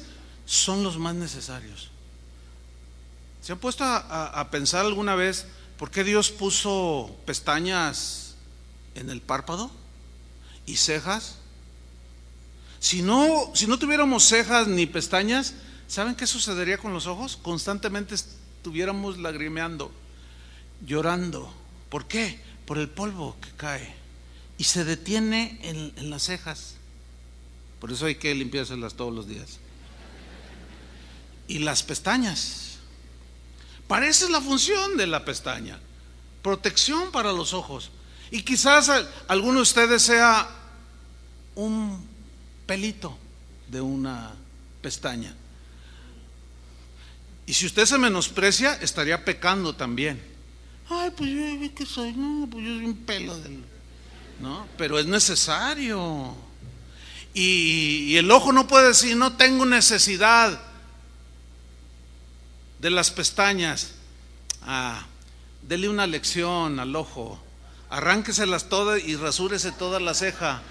son los más necesarios. ¿Se han puesto a pensar alguna vez por qué Dios puso pestañas en el párpado y cejas? Si no tuviéramos cejas ni pestañas, ¿saben qué sucedería con los ojos? Constantemente estuviéramos lagrimeando, llorando. ¿Por qué? Por el polvo que cae y se detiene en las cejas. Por eso hay que limpiárselas todos los días. Y las pestañas, para esa es la función de la pestaña, protección para los ojos. Y quizás alguno de ustedes sea un pelito de una pestaña, y si usted se menosprecia, estaría pecando también. Ay, pues yo ¿qué soy? No, pues yo soy un pelo ¿no? Pero es necesario. Y el ojo no puede decir, no tengo necesidad de las pestañas. Dele una lección al ojo, arránqueselas todas y rasúrese toda la ceja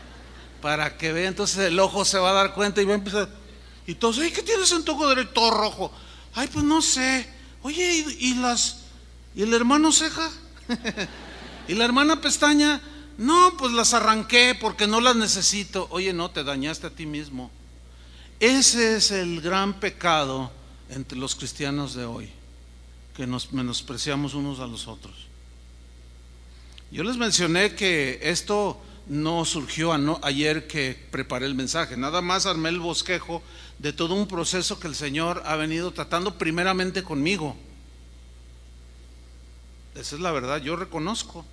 para que vea. Entonces el ojo se va a dar cuenta y va a empezar. Y todos, ¿qué tienes en tu ojo derecho? Todo rojo. Ay, pues no sé. Oye, ¿y el hermano ceja? ¿Y la hermana pestaña? No, pues las arranqué porque no las necesito. Oye, no, te dañaste a ti mismo. Ese es el gran pecado entre los cristianos de hoy, que nos menospreciamos unos a los otros. Yo les mencioné que esto no surgió ayer que preparé el mensaje, nada más armé el bosquejo de todo un proceso que el Señor ha venido tratando primeramente conmigo. Esa es la verdad. Yo reconozco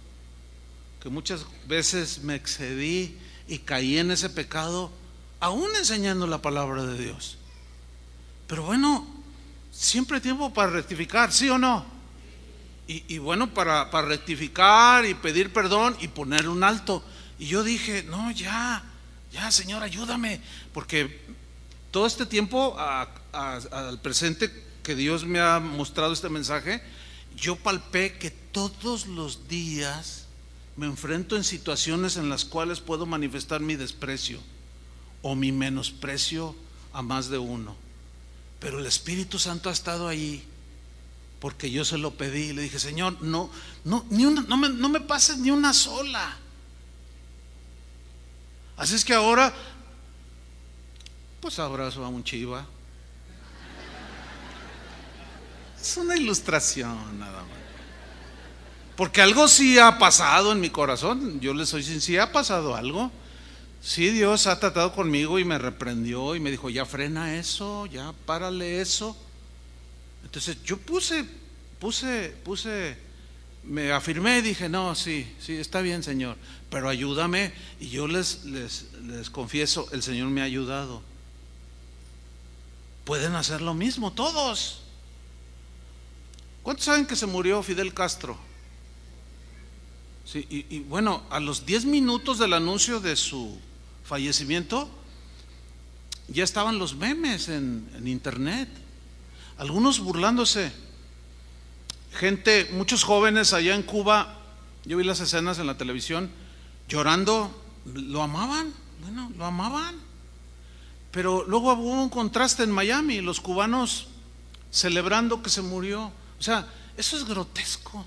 que muchas veces me excedí y caí en ese pecado, aún enseñando la palabra de Dios. Pero bueno, siempre hay tiempo para rectificar, ¿sí o no? Y bueno, para rectificar y pedir perdón y poner un alto. Y yo dije, no, ya Señor, ayúdame, porque todo este tiempo al presente que Dios me ha mostrado este mensaje, yo palpé que todos los días me enfrento en situaciones en las cuales puedo manifestar mi desprecio o mi menosprecio a más de uno. Pero el Espíritu Santo ha estado ahí porque yo se lo pedí y le dije, Señor, no me pases ni una sola. Así es que ahora, pues abrazo a un chiva. Es una ilustración nada más. Porque algo sí ha pasado en mi corazón. Yo les soy sincero, sí ha pasado algo. Sí, Dios ha tratado conmigo y me reprendió y me dijo, ya frena eso, ya párale eso. Entonces yo me afirmé y dije, no, sí, está bien, Señor, pero ayúdame. Y yo les confieso, el Señor me ha ayudado. Pueden hacer lo mismo todos. ¿Cuántos saben que se murió Fidel Castro? Sí, y bueno, a los 10 minutos del anuncio de su fallecimiento, ya estaban los memes en internet, algunos burlándose, gente, muchos jóvenes allá en Cuba. Yo vi las escenas en la televisión, llorando, lo amaban, pero luego hubo un contraste en Miami, los cubanos celebrando que se murió. O sea, eso es grotesco.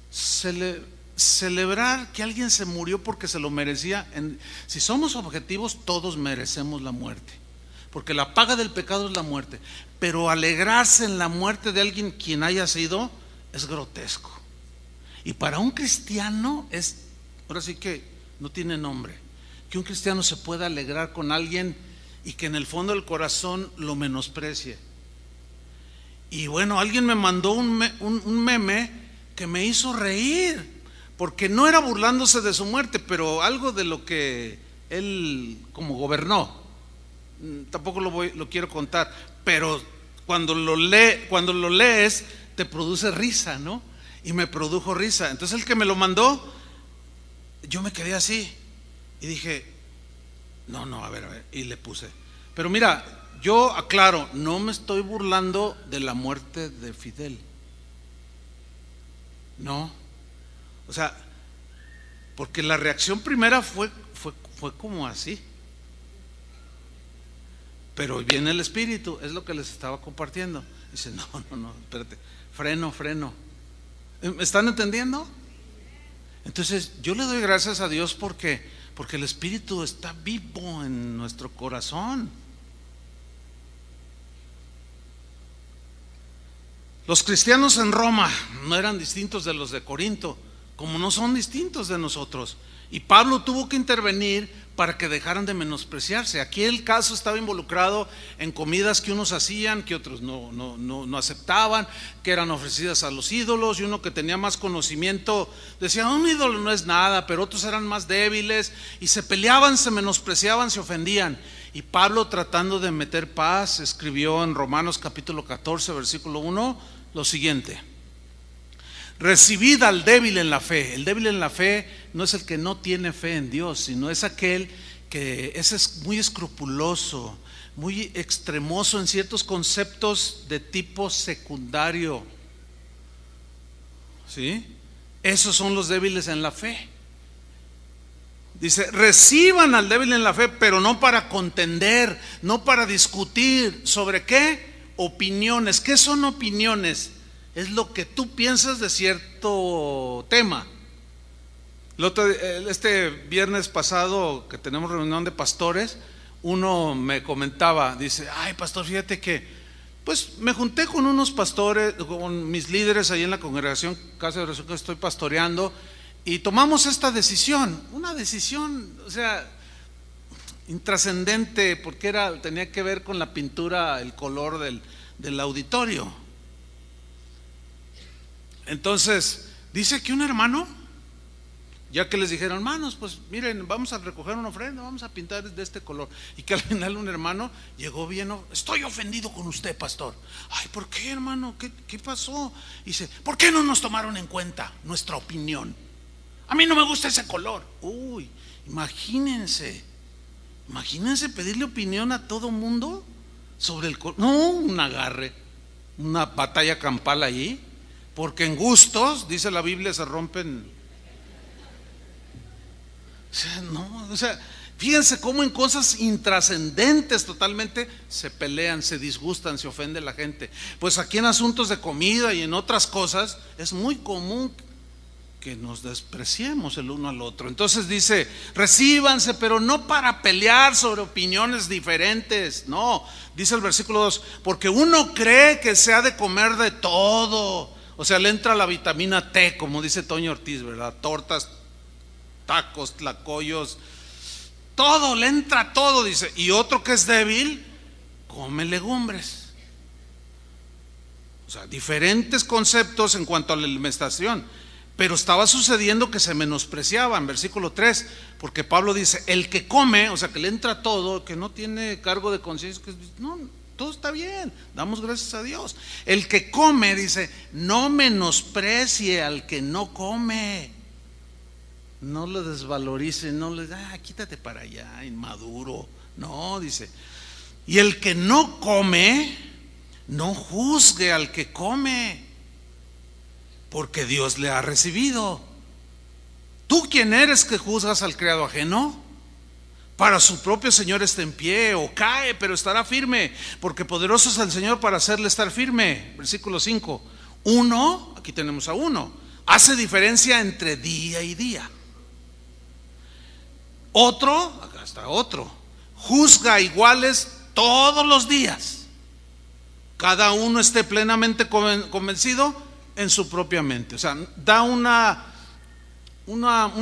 Celebrar que alguien se murió porque se lo merecía. Si somos objetivos, todos merecemos la muerte, porque la paga del pecado es la muerte. Pero alegrarse en la muerte de alguien, quien haya sido, es grotesco. Y para un cristiano ahora sí que no tiene nombre, que un cristiano se pueda alegrar con alguien y que en el fondo del corazón lo menosprecie. Y bueno, alguien me mandó un meme que me hizo reír, porque no era burlándose de su muerte, pero algo de lo que él como gobernó. Tampoco lo quiero contar, pero cuando lo lees te produce risa, ¿no? Y me produjo risa. Entonces el que me lo mandó, yo me quedé así y dije, no, a ver, y le puse. Pero mira, yo aclaro, no me estoy burlando de la muerte de Fidel. No, o sea, Porque la reacción primera fue como así. Pero viene el Espíritu, es lo que les estaba compartiendo. Dice, no, espérate, freno. ¿Me están entendiendo? Entonces yo le doy gracias a Dios porque el Espíritu está vivo en nuestro corazón. Los cristianos en Roma no eran distintos de los de Corinto, como no son distintos de nosotros. Y Pablo tuvo que intervenir para que dejaran de menospreciarse. Aquí el caso estaba involucrado en comidas que unos hacían, que otros no aceptaban, que eran ofrecidas a los ídolos, y uno que tenía más conocimiento decía, un ídolo no es nada, pero otros eran más débiles, y se peleaban, se menospreciaban, se ofendían. Y Pablo, tratando de meter paz, escribió en Romanos capítulo 14, versículo 1, lo siguiente: recibid al débil en la fe. El débil en la fe no es el que no tiene fe en Dios, sino es aquel que es muy escrupuloso, muy extremoso en ciertos conceptos de tipo secundario. ¿Sí? Esos son los débiles en la fe. Dice, reciban al débil en la fe, pero no para contender, no para discutir. ¿Sobre qué? Opiniones. ¿Qué son opiniones? Es lo que tú piensas de cierto tema. Este viernes pasado que tenemos reunión de pastores, uno me comentaba, dice, ay pastor, fíjate que pues me junté con unos pastores, con mis líderes ahí en la congregación Casa de Oración que estoy pastoreando, y tomamos esta decisión, una decisión, o sea, intrascendente, porque tenía que ver con la pintura, el color del auditorio. Entonces, dice que un hermano, ya que les dijeron, hermanos, pues miren, vamos a recoger una ofrenda, vamos a pintar de este color, y que al final un hermano llegó bien, estoy ofendido con usted, pastor. Ay, ¿por qué, hermano? ¿Qué pasó? Y dice, ¿por qué no nos tomaron en cuenta nuestra opinión? A mí no me gusta ese color. Uy, imagínense pedirle opinión a todo mundo sobre el color. No, un agarre, una batalla campal allí. Porque en gustos, dice la Biblia, se rompen. O sea, fíjense cómo en cosas intrascendentes totalmente se pelean, se disgustan, se ofende la gente. Pues aquí en asuntos de comida y en otras cosas es muy común que nos despreciemos el uno al otro. Entonces dice, recíbanse, pero no para pelear sobre opiniones diferentes. No, dice el versículo 2, porque uno cree que se ha de comer de todo. O sea, le entra la vitamina T, como dice Toño Ortiz, ¿verdad? Tortas, tacos, tlacoyos, todo, le entra todo, dice. Y otro que es débil, come legumbres. O sea, diferentes conceptos en cuanto a la alimentación. Pero estaba sucediendo que se menospreciaban, versículo 3, porque Pablo dice, el que come, o sea, que le entra todo, que no tiene cargo de conciencia, que no, todo está bien, damos gracias a Dios. El que come, dice, no menosprecie al que no come. No lo desvalorice, no le quítate para allá, inmaduro. No, dice, y el que no come, no juzgue al que come, porque Dios le ha recibido. ¿Tú quién eres que juzgas al criado ajeno? Para su propio Señor está en pie o cae, pero estará firme, porque poderoso es el Señor para hacerle estar firme. Versículo 5. Uno, aquí tenemos a uno, hace diferencia entre día y día. Otro, acá está otro, juzga iguales todos los días. Cada uno esté plenamente convencido en su propia mente. O sea, da un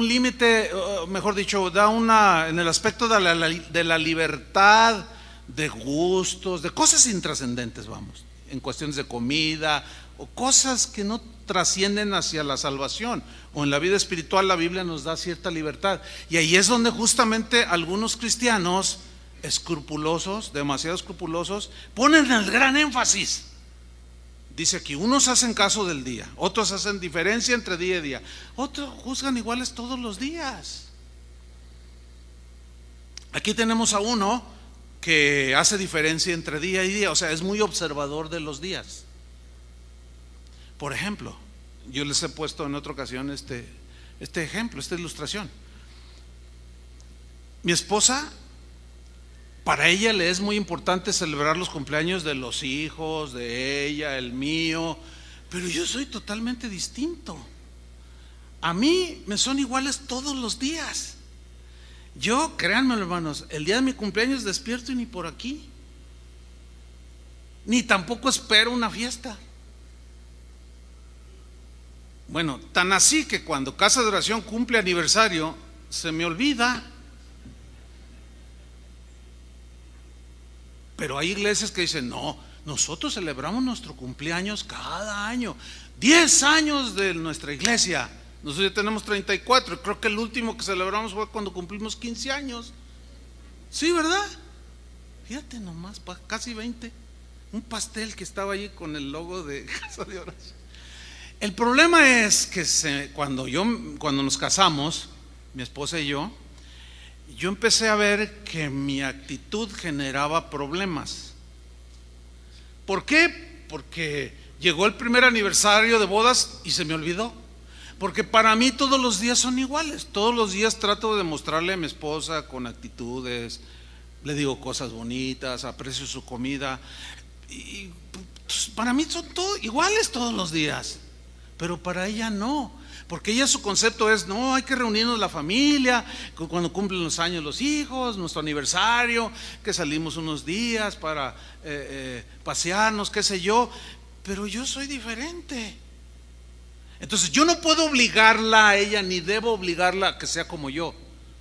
límite, mejor dicho, en el aspecto de la libertad, de gustos, de cosas intrascendentes, vamos, en cuestiones de comida o cosas que no trascienden hacia la salvación, o en la vida espiritual la Biblia nos da cierta libertad. Y ahí es donde justamente algunos cristianos escrupulosos, demasiado escrupulosos, ponen el gran énfasis. Dice aquí, unos hacen caso del día, otros hacen diferencia entre día y día, otros juzgan iguales todos los días. Aquí tenemos a uno que hace diferencia entre día y día, o sea, es muy observador de los días. Por ejemplo, yo les he puesto en otra ocasión este ejemplo, esta ilustración. Mi esposa, para ella le es muy importante celebrar los cumpleaños de los hijos, de ella, el mío, pero yo soy totalmente distinto. A mí me son iguales todos los días. Yo, créanme hermanos, el día de mi cumpleaños despierto y ni por aquí, ni tampoco espero una fiesta. Bueno, tan así que cuando Casa de Oración cumple aniversario, se me olvida. Pero hay iglesias que dicen, no, nosotros celebramos nuestro cumpleaños cada año. 10 años de nuestra iglesia. Nosotros ya tenemos 34. Creo que el último que celebramos fue cuando cumplimos 15 años. Sí, ¿verdad? Fíjate nomás, casi 20. Un pastel que estaba allí con el logo de Casa de Oración. El problema es que cuando nos casamos, mi esposa y yo empecé a ver que mi actitud generaba problemas. ¿Por qué? Porque llegó el primer aniversario de bodas y se me olvidó. Porque para mí todos los días son iguales. Todos los días trato de demostrarle a mi esposa con actitudes, le digo cosas bonitas, aprecio su comida. Y pues, para mí son iguales todos los días. Pero para ella no, porque ella su concepto es, no, hay que reunirnos la familia, cuando cumplen los años los hijos, nuestro aniversario, que salimos unos días para pasearnos, qué sé yo, pero yo soy diferente. Entonces yo no puedo obligarla a ella, ni debo obligarla a que sea como yo,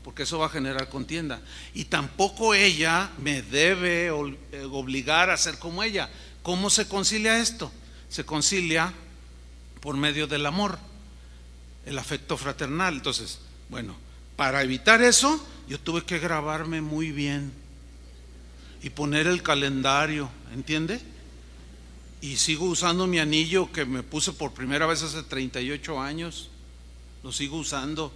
porque eso va a generar contienda. Y tampoco ella me debe obligar a ser como ella. ¿Cómo se concilia esto? Se concilia por medio del amor, el afecto fraternal. Entonces, bueno, para evitar eso, yo tuve que grabarme muy bien y poner el calendario, ¿entiende? Y sigo usando mi anillo que me puse por primera vez hace 38 años, lo sigo usando.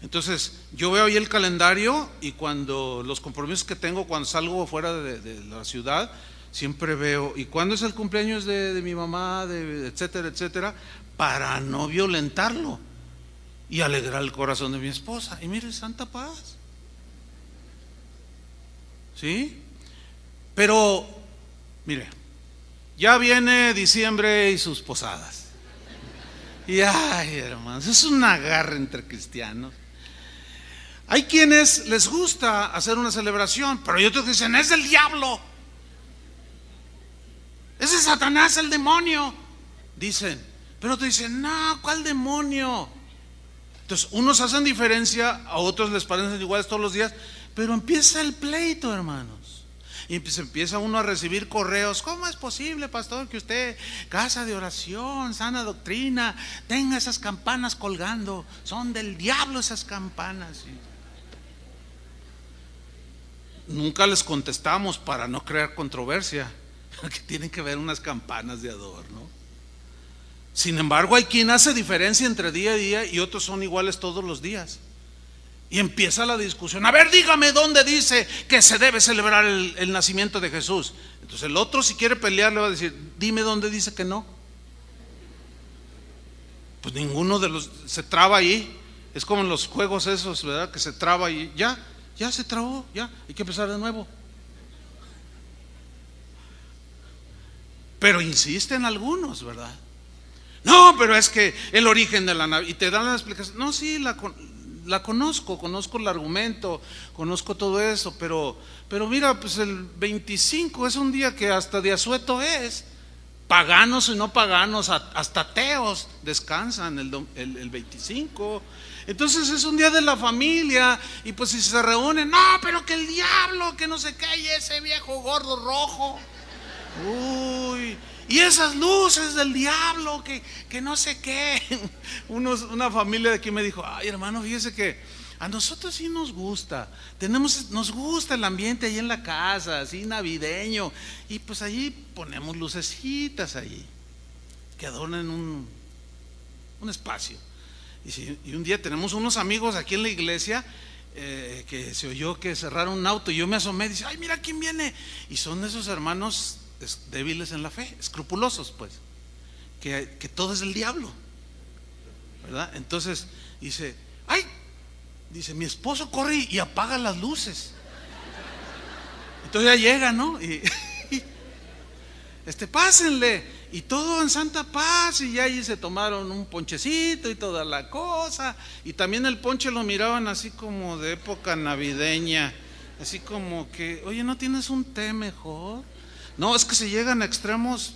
Entonces, yo veo ahí el calendario y cuando los compromisos que tengo cuando salgo fuera de la ciudad, siempre veo, ¿y cuándo es el cumpleaños de mi mamá, etcétera, etcétera? Para no violentarlo y alegrar el corazón de mi esposa. Y mire, santa paz. ¿Sí? Pero, mire, ya viene diciembre y sus posadas. Y ay, hermanos, es un agarre entre cristianos. Hay quienes les gusta hacer una celebración, pero hay otros que dicen, es del diablo. Ese es Satanás, el demonio. Dicen. Pero te dicen, no, ¿cuál demonio? Entonces, unos hacen diferencia, a otros les parecen iguales todos los días, pero empieza el pleito, hermanos. Y empieza uno a recibir correos. ¿Cómo es posible, pastor, que usted, Casa de Oración, sana doctrina, tenga esas campanas colgando? Son del diablo esas campanas. Nunca les contestamos para no crear controversia, que tienen que ver unas campanas de adorno. Sin embargo, hay quien hace diferencia entre día y día y otros son iguales todos los días. Y empieza la discusión. A ver, dígame dónde dice que se debe celebrar el nacimiento de Jesús. Entonces el otro, si quiere pelear, le va a decir, dime dónde dice que no. Pues ninguno de los se traba ahí. Es como en los juegos esos, ¿verdad? Que se traba y ya se trabó, ya hay que empezar de nuevo. Pero insisten algunos, ¿verdad? No, pero es que el origen de la Navidad, y te dan la explicación. No, sí, la conozco el argumento, conozco todo eso, pero mira, pues el 25 es un día que hasta de asueto es. Paganos y no paganos, hasta ateos descansan el 25. Entonces es un día de la familia, y pues si se reúnen, no, pero que el diablo, que no sé qué, y ese viejo gordo rojo. Uy, y esas luces del diablo, que no sé qué. Una familia de aquí me dijo, ay hermano, fíjese que a nosotros sí nos gusta, nos gusta el ambiente ahí en la casa, así navideño, y pues allí ponemos lucecitas allí, que adornen un espacio. Y un día tenemos unos amigos aquí en la iglesia, que se oyó que cerraron un auto, y yo me asomé y dice, ay mira quién viene, y son esos hermanos débiles en la fe, escrupulosos pues, que todo es del diablo, ¿verdad? Entonces Dice, ay, dice, mi esposo corre y apaga las luces. Entonces ya llega, ¿no? Y pásenle. Y todo en santa paz, y ya ahí se tomaron un ponchecito y toda la cosa. Y también el ponche lo miraban así como de época navideña, así como que, oye, ¿no tienes un té mejor? No, es que se llegan a extremos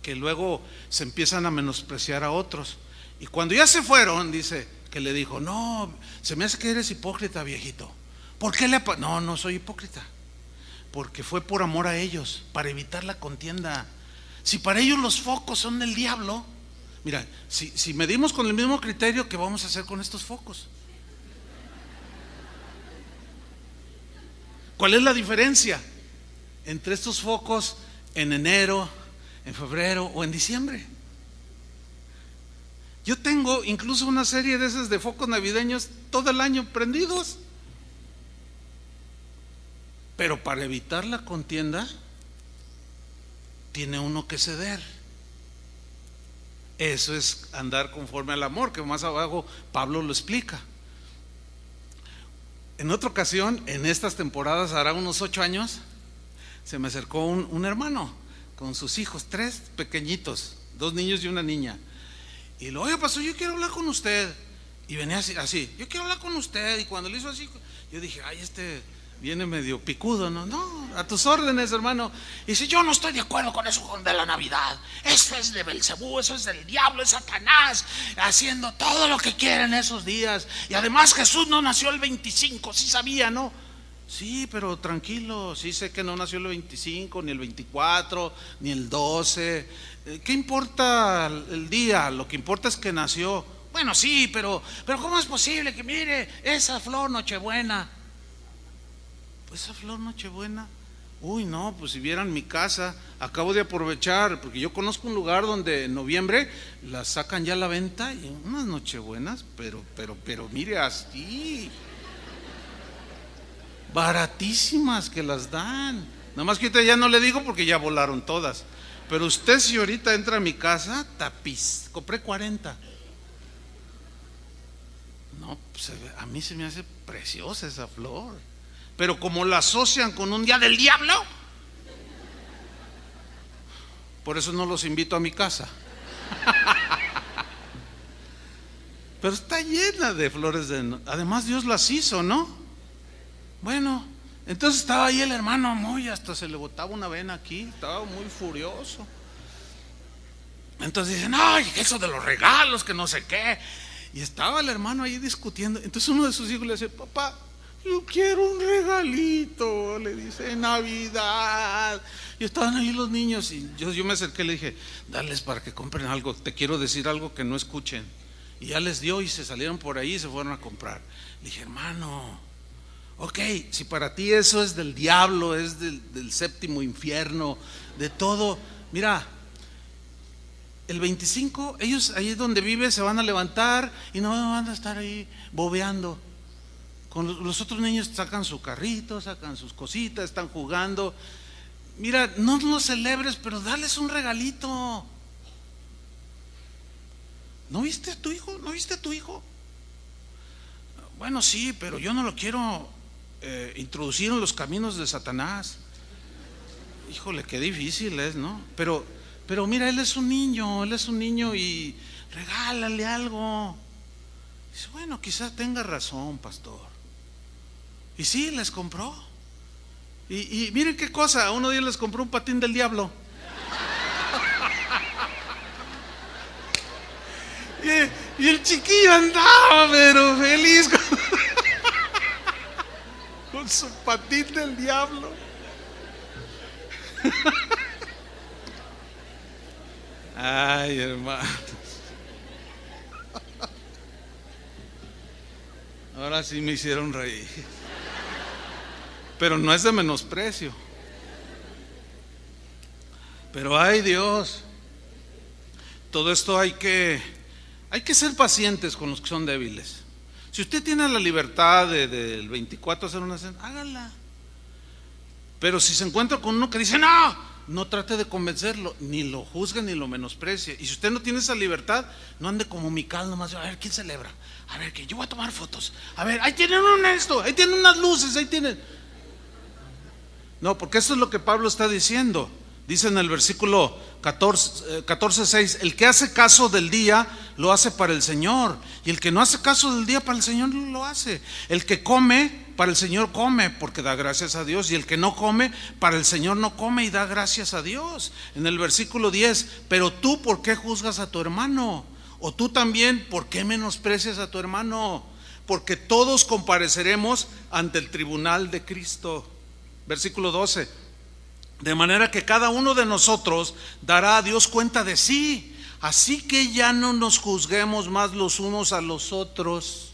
que luego se empiezan a menospreciar a otros. Y cuando ya se fueron, dice que le dijo, no, se me hace que eres hipócrita, viejito. ¿Por qué no, no soy hipócrita, porque fue por amor a ellos, para evitar la contienda. Si para ellos los focos son del diablo, mira, si medimos con el mismo criterio, ¿qué vamos a hacer con estos focos? ¿Cuál es la diferencia entre estos focos en enero, en febrero o en diciembre? Yo tengo incluso una serie de esas de focos navideños todo el año prendidos. Pero para evitar la contienda, tiene uno que ceder. Eso es andar conforme al amor, que más abajo Pablo lo explica. En otra ocasión, en estas temporadas, hará unos 8 años, se me acercó un hermano con sus hijos, 3 pequeñitos, 2 niños y una niña. Y le, oye, pastor, yo quiero hablar con usted. Y venía así, yo quiero hablar con usted. Y cuando le hizo así, yo dije, ay, viene medio picudo, ¿no? No, a tus órdenes, hermano. Y dice, yo no estoy de acuerdo con eso de la Navidad. Eso es de Belcebú, eso es del diablo, es Satanás, haciendo todo lo que quiere en esos días. Y además Jesús no nació el 25, sí sabía, ¿no? Sí, pero tranquilo, sí sé que no nació el 25, ni el 24, ni el 12. ¿Qué importa el día? Lo que importa es que nació. Bueno, sí, pero ¿cómo es posible que mire esa flor Nochebuena? Esa flor Nochebuena, uy, no, pues si vieran mi casa, acabo de aprovechar, porque yo conozco un lugar donde en noviembre las sacan ya a la venta, y unas Nochebuenas, pero mire, así baratísimas que las dan. Nada más que ahorita ya no le digo porque ya volaron todas. Pero usted, si ahorita entra a mi casa, tapiz, compré 40. No, pues a mí se me hace preciosa esa flor. Pero como la asocian con un día del diablo, por eso no los invito a mi casa. Pero está llena de flores además Dios las hizo, ¿no? Bueno, entonces estaba ahí el hermano muy, hasta se le botaba una vena aquí, estaba muy furioso. Entonces dicen, ay, eso de los regalos, que no sé qué. Y estaba el hermano ahí discutiendo. Entonces uno de sus hijos le dice, papá, yo quiero un regalito, le dice, Navidad. Y estaban ahí los niños y yo me acerqué y le dije, dales para que compren algo, te quiero decir algo que no escuchen. Y ya les dio y se salieron por ahí y se fueron a comprar. Le dije, hermano, ok, si para ti eso es del diablo, es del séptimo infierno, de todo, mira, el 25, ellos ahí donde vive se van a levantar y no van a estar ahí bobeando. Con los otros niños sacan su carrito, sacan sus cositas, están jugando. Mira, no los celebres, pero dales un regalito. ¿No viste a tu hijo? ¿No viste a tu hijo? Bueno, sí, pero yo no lo quiero introducir en los caminos de Satanás. Híjole, qué difícil es, ¿no? Pero mira, él es un niño y regálale algo. Dice, bueno, quizás tenga razón, pastor. Y sí, les compró. Y miren qué cosa, a uno de ellos les compró un patín del diablo. Y el chiquillo andaba, pero feliz con su patín del diablo. Ay, hermano. Ahora sí me hicieron reír. Pero no es de menosprecio. Pero ay, Dios, todo esto hay que ser pacientes con los que son débiles. Si usted tiene la libertad del 24 hacer una cena, hágala. Pero si se encuentra con uno que dice, no, no trate de convencerlo, ni lo juzgue ni lo menosprecie. Y si usted no tiene esa libertad, no ande como Mical nomás, a ver quién celebra, a ver que yo voy a tomar fotos, a ver, ahí tienen ahí tienen unas luces, ahí tienen. No, porque eso es lo que Pablo está diciendo. Dice en el versículo 14:6, el que hace caso del día lo hace para el Señor, y el que no hace caso del día para el Señor no lo hace. El que come para el Señor come, porque da gracias a Dios, y el que no come para el Señor no come y da gracias a Dios. En el versículo 10, pero tú, ¿por qué juzgas a tu hermano? O tú también, ¿por qué menosprecias a tu hermano? Porque todos compareceremos ante el tribunal de Cristo. Versículo 12, de manera que cada uno de nosotros dará a Dios cuenta de sí. Así que ya no nos juzguemos más los unos a los otros,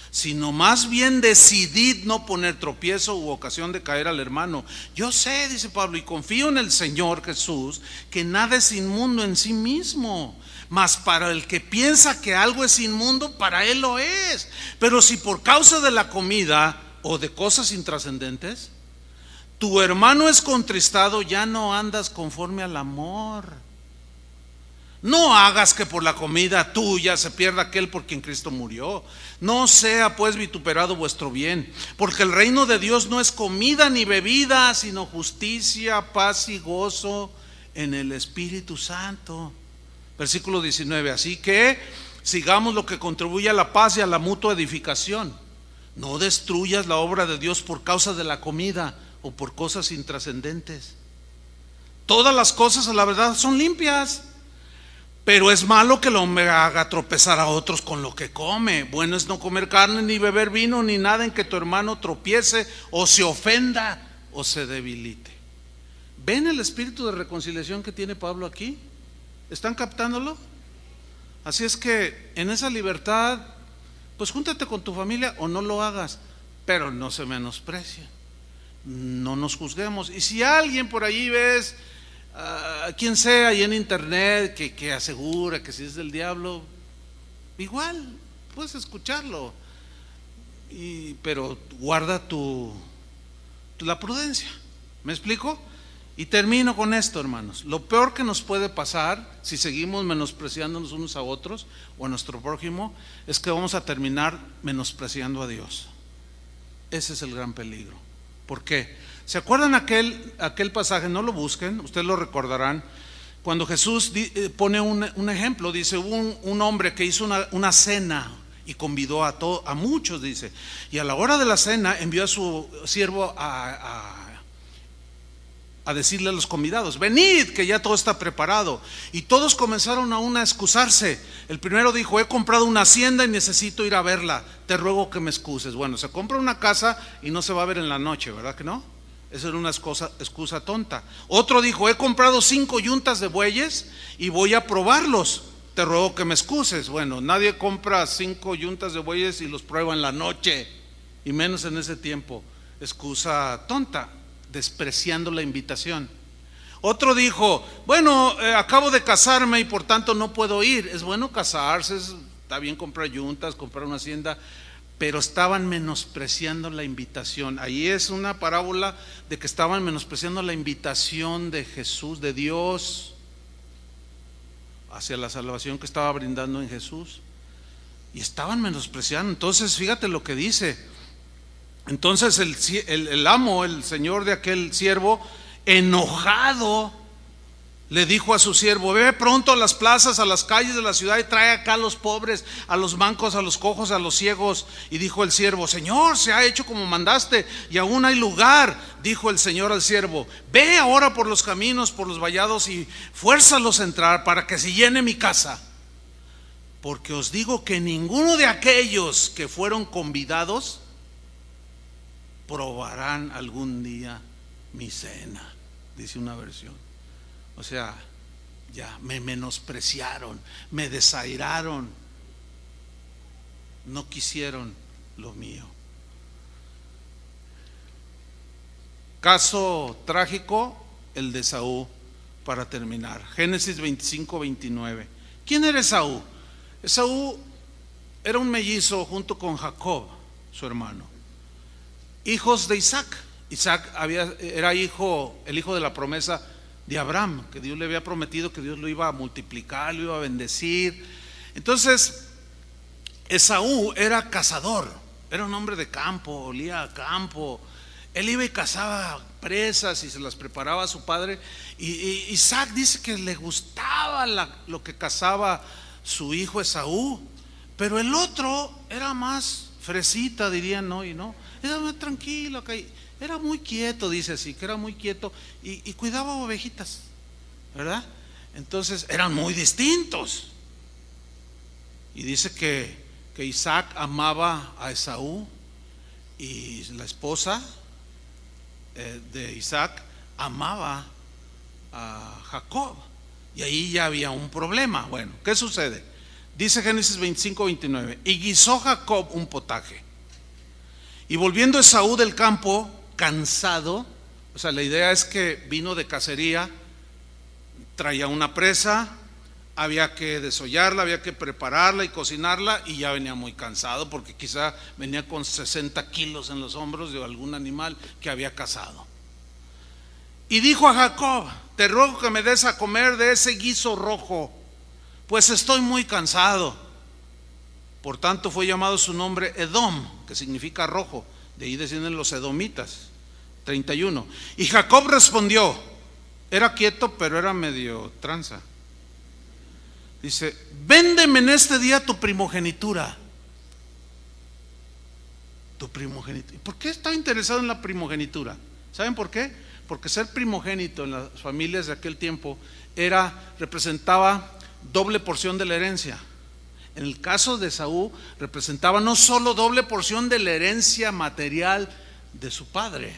sino más bien decidid no poner tropiezo u ocasión de caer al hermano. Yo sé, dice Pablo, y confío en el Señor Jesús, que nada es inmundo en sí mismo, mas para el que piensa que algo es inmundo, para él lo es. Pero si por causa de la comida o de cosas intrascendentes tu hermano es contristado, ya no andas conforme al amor. No hagas que por la comida tuya se pierda aquel por quien Cristo murió. No sea pues vituperado vuestro bien, porque el reino de Dios no es comida ni bebida, sino justicia, paz y gozo en el Espíritu Santo. Versículo 19, así que sigamos lo que contribuye a la paz y a la mutua edificación. No destruyas la obra de Dios por causa de la comida o por cosas intrascendentes. Todas las cosas a la verdad son limpias, pero es malo que el hombre haga tropezar a otros con lo que come. Bueno es no comer carne, ni beber vino, ni nada en que tu hermano tropiece o se ofenda o se debilite. ¿Ven el espíritu de reconciliación que tiene Pablo aquí? ¿Están captándolo? Así es que en esa libertad, pues júntate con tu familia o no lo hagas, pero no se menosprecia. No nos juzguemos. Y si alguien por ahí ves, quien sea ahí en internet que asegura que si es del diablo, igual puedes escucharlo, pero guarda la prudencia. ¿Me explico? Y termino con esto, hermanos. Lo peor que nos puede pasar si seguimos menospreciándonos unos a otros o a nuestro prójimo es que vamos a terminar menospreciando a Dios. Ese es el gran peligro. ¿Por qué? ¿Se acuerdan aquel pasaje? No lo busquen, ustedes lo recordarán. Cuando Jesús pone un ejemplo, dice, hubo un hombre que hizo una cena y convidó a muchos, dice, y a la hora de la cena envió a su siervo a decirle a los convidados, venid que ya todo está preparado. Y todos comenzaron a excusarse. El primero dijo, he comprado una hacienda y necesito ir a verla, te ruego que me excuses. Bueno, se compra una casa y no se va a ver en la noche, ¿verdad que no? Esa era una excusa tonta. Otro dijo, he comprado 5 yuntas de bueyes y voy a probarlos, te ruego que me excuses. Bueno, nadie compra 5 yuntas de bueyes y los prueba en la noche, y menos en ese tiempo. Excusa tonta, despreciando la invitación. Otro dijo, bueno, acabo de casarme y por tanto no puedo ir. Es bueno casarse, está bien comprar yuntas, comprar una hacienda, pero estaban menospreciando la invitación. Ahí es una parábola de que estaban menospreciando la invitación de Jesús, de Dios, hacia la salvación que estaba brindando en Jesús, y estaban menospreciando. Entonces fíjate lo que dice. Entonces el amo, el señor de aquel siervo, enojado, le dijo a su siervo, ve pronto a las plazas, a las calles de la ciudad y trae acá a los pobres, a los mancos, a los cojos, a los ciegos. Y dijo el siervo, Señor, se ha hecho como mandaste y aún hay lugar. Dijo el Señor al siervo, ve ahora por los caminos, por los vallados y fuérzalos a entrar para que se llene mi casa. Porque os digo que ninguno de aquellos que fueron convidados probarán algún día mi cena, dice una versión. O sea, ya me menospreciaron, me desairaron, no quisieron lo mío. Caso trágico, el de Esaú, para terminar. Génesis 25-29. ¿Quién era Esaú? Esaú era un mellizo junto con Jacob, su hermano, hijos de Isaac. Isaac era el hijo de la promesa de Abraham, que Dios le había prometido que Dios lo iba a multiplicar, lo iba a bendecir. Entonces Esaú era cazador, era un hombre de campo, olía a campo. Él iba y cazaba presas y se las preparaba a su padre. Y Isaac dice que le gustaba lo que cazaba su hijo Esaú, pero el otro era más fresita, dirían hoy, ¿no? Era más tranquilo, era muy quieto, dice así, que era muy quieto y cuidaba ovejitas, ¿verdad? Entonces eran muy distintos. Y dice que Isaac amaba a Esaú y la esposa de Isaac amaba a Jacob, y ahí ya había un problema. Bueno, ¿qué sucede? Dice Génesis 25-29: y guisó Jacob un potaje, y volviendo Esaú del campo cansado, o sea, la idea es que vino de cacería, traía una presa, había que desollarla, había que prepararla y cocinarla, y ya venía muy cansado porque quizá venía con 60 kilos en los hombros de algún animal que había cazado. Y dijo a Jacob: te ruego que me des a comer de ese guiso rojo, pues estoy muy cansado. Por tanto fue llamado su nombre Edom, que significa rojo. De ahí descienden los edomitas. 31. Y Jacob respondió, era quieto pero era medio tranza. Dice: véndeme en este día tu primogenitura. Tu primogenitura. ¿Por qué estaba interesado en la primogenitura? ¿Saben por qué? Porque ser primogénito en las familias de aquel tiempo representaba doble porción de la herencia. En el caso de Esaú representaba no solo doble porción de la herencia material de su padre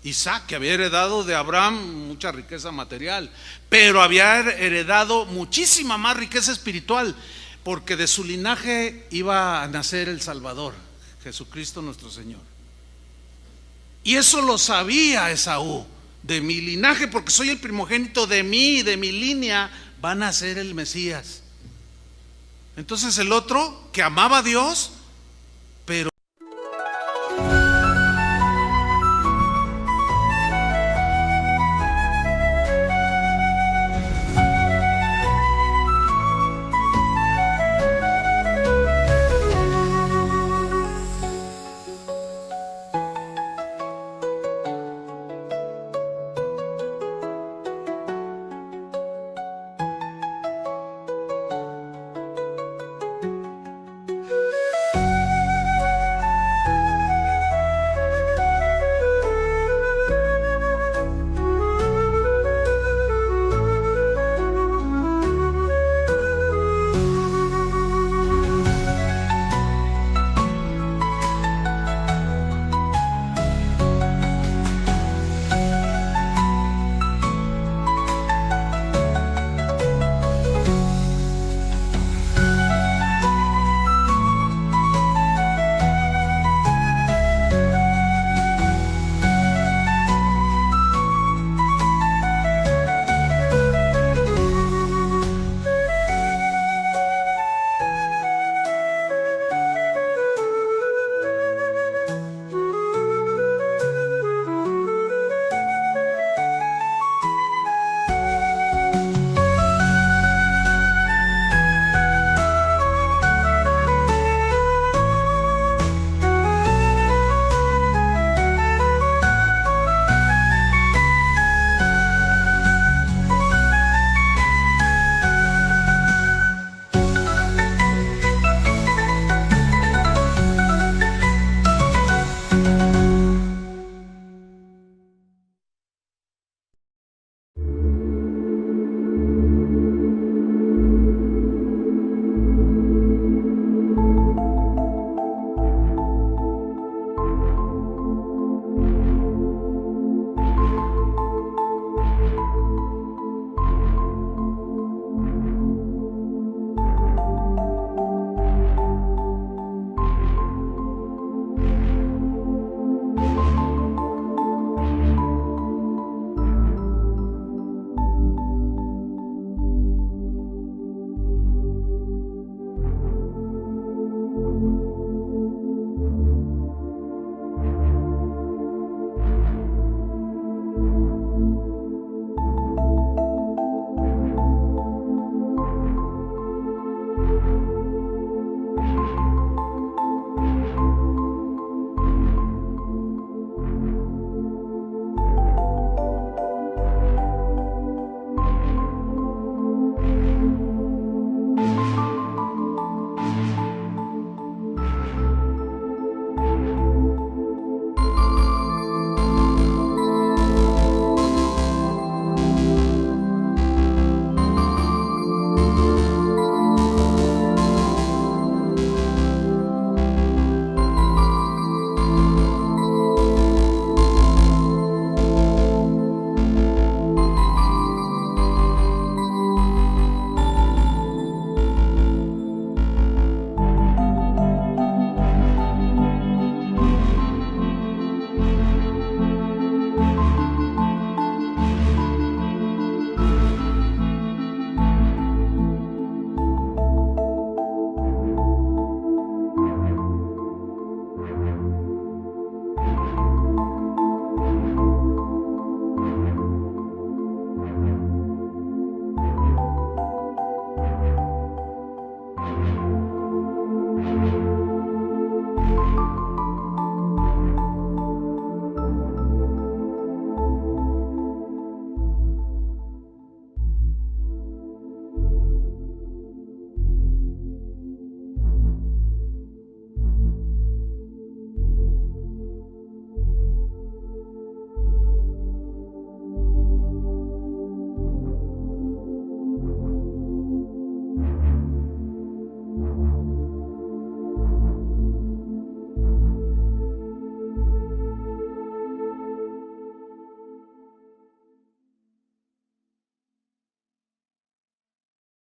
Isaac, que había heredado de Abraham mucha riqueza material, pero había heredado muchísima más riqueza espiritual, porque de su linaje iba a nacer el Salvador, Jesucristo nuestro Señor. Y eso lo sabía Esaú: de mi linaje, porque soy el primogénito, de mí, de mi línea, va a nacer el Mesías. Entonces el otro, que amaba a Dios,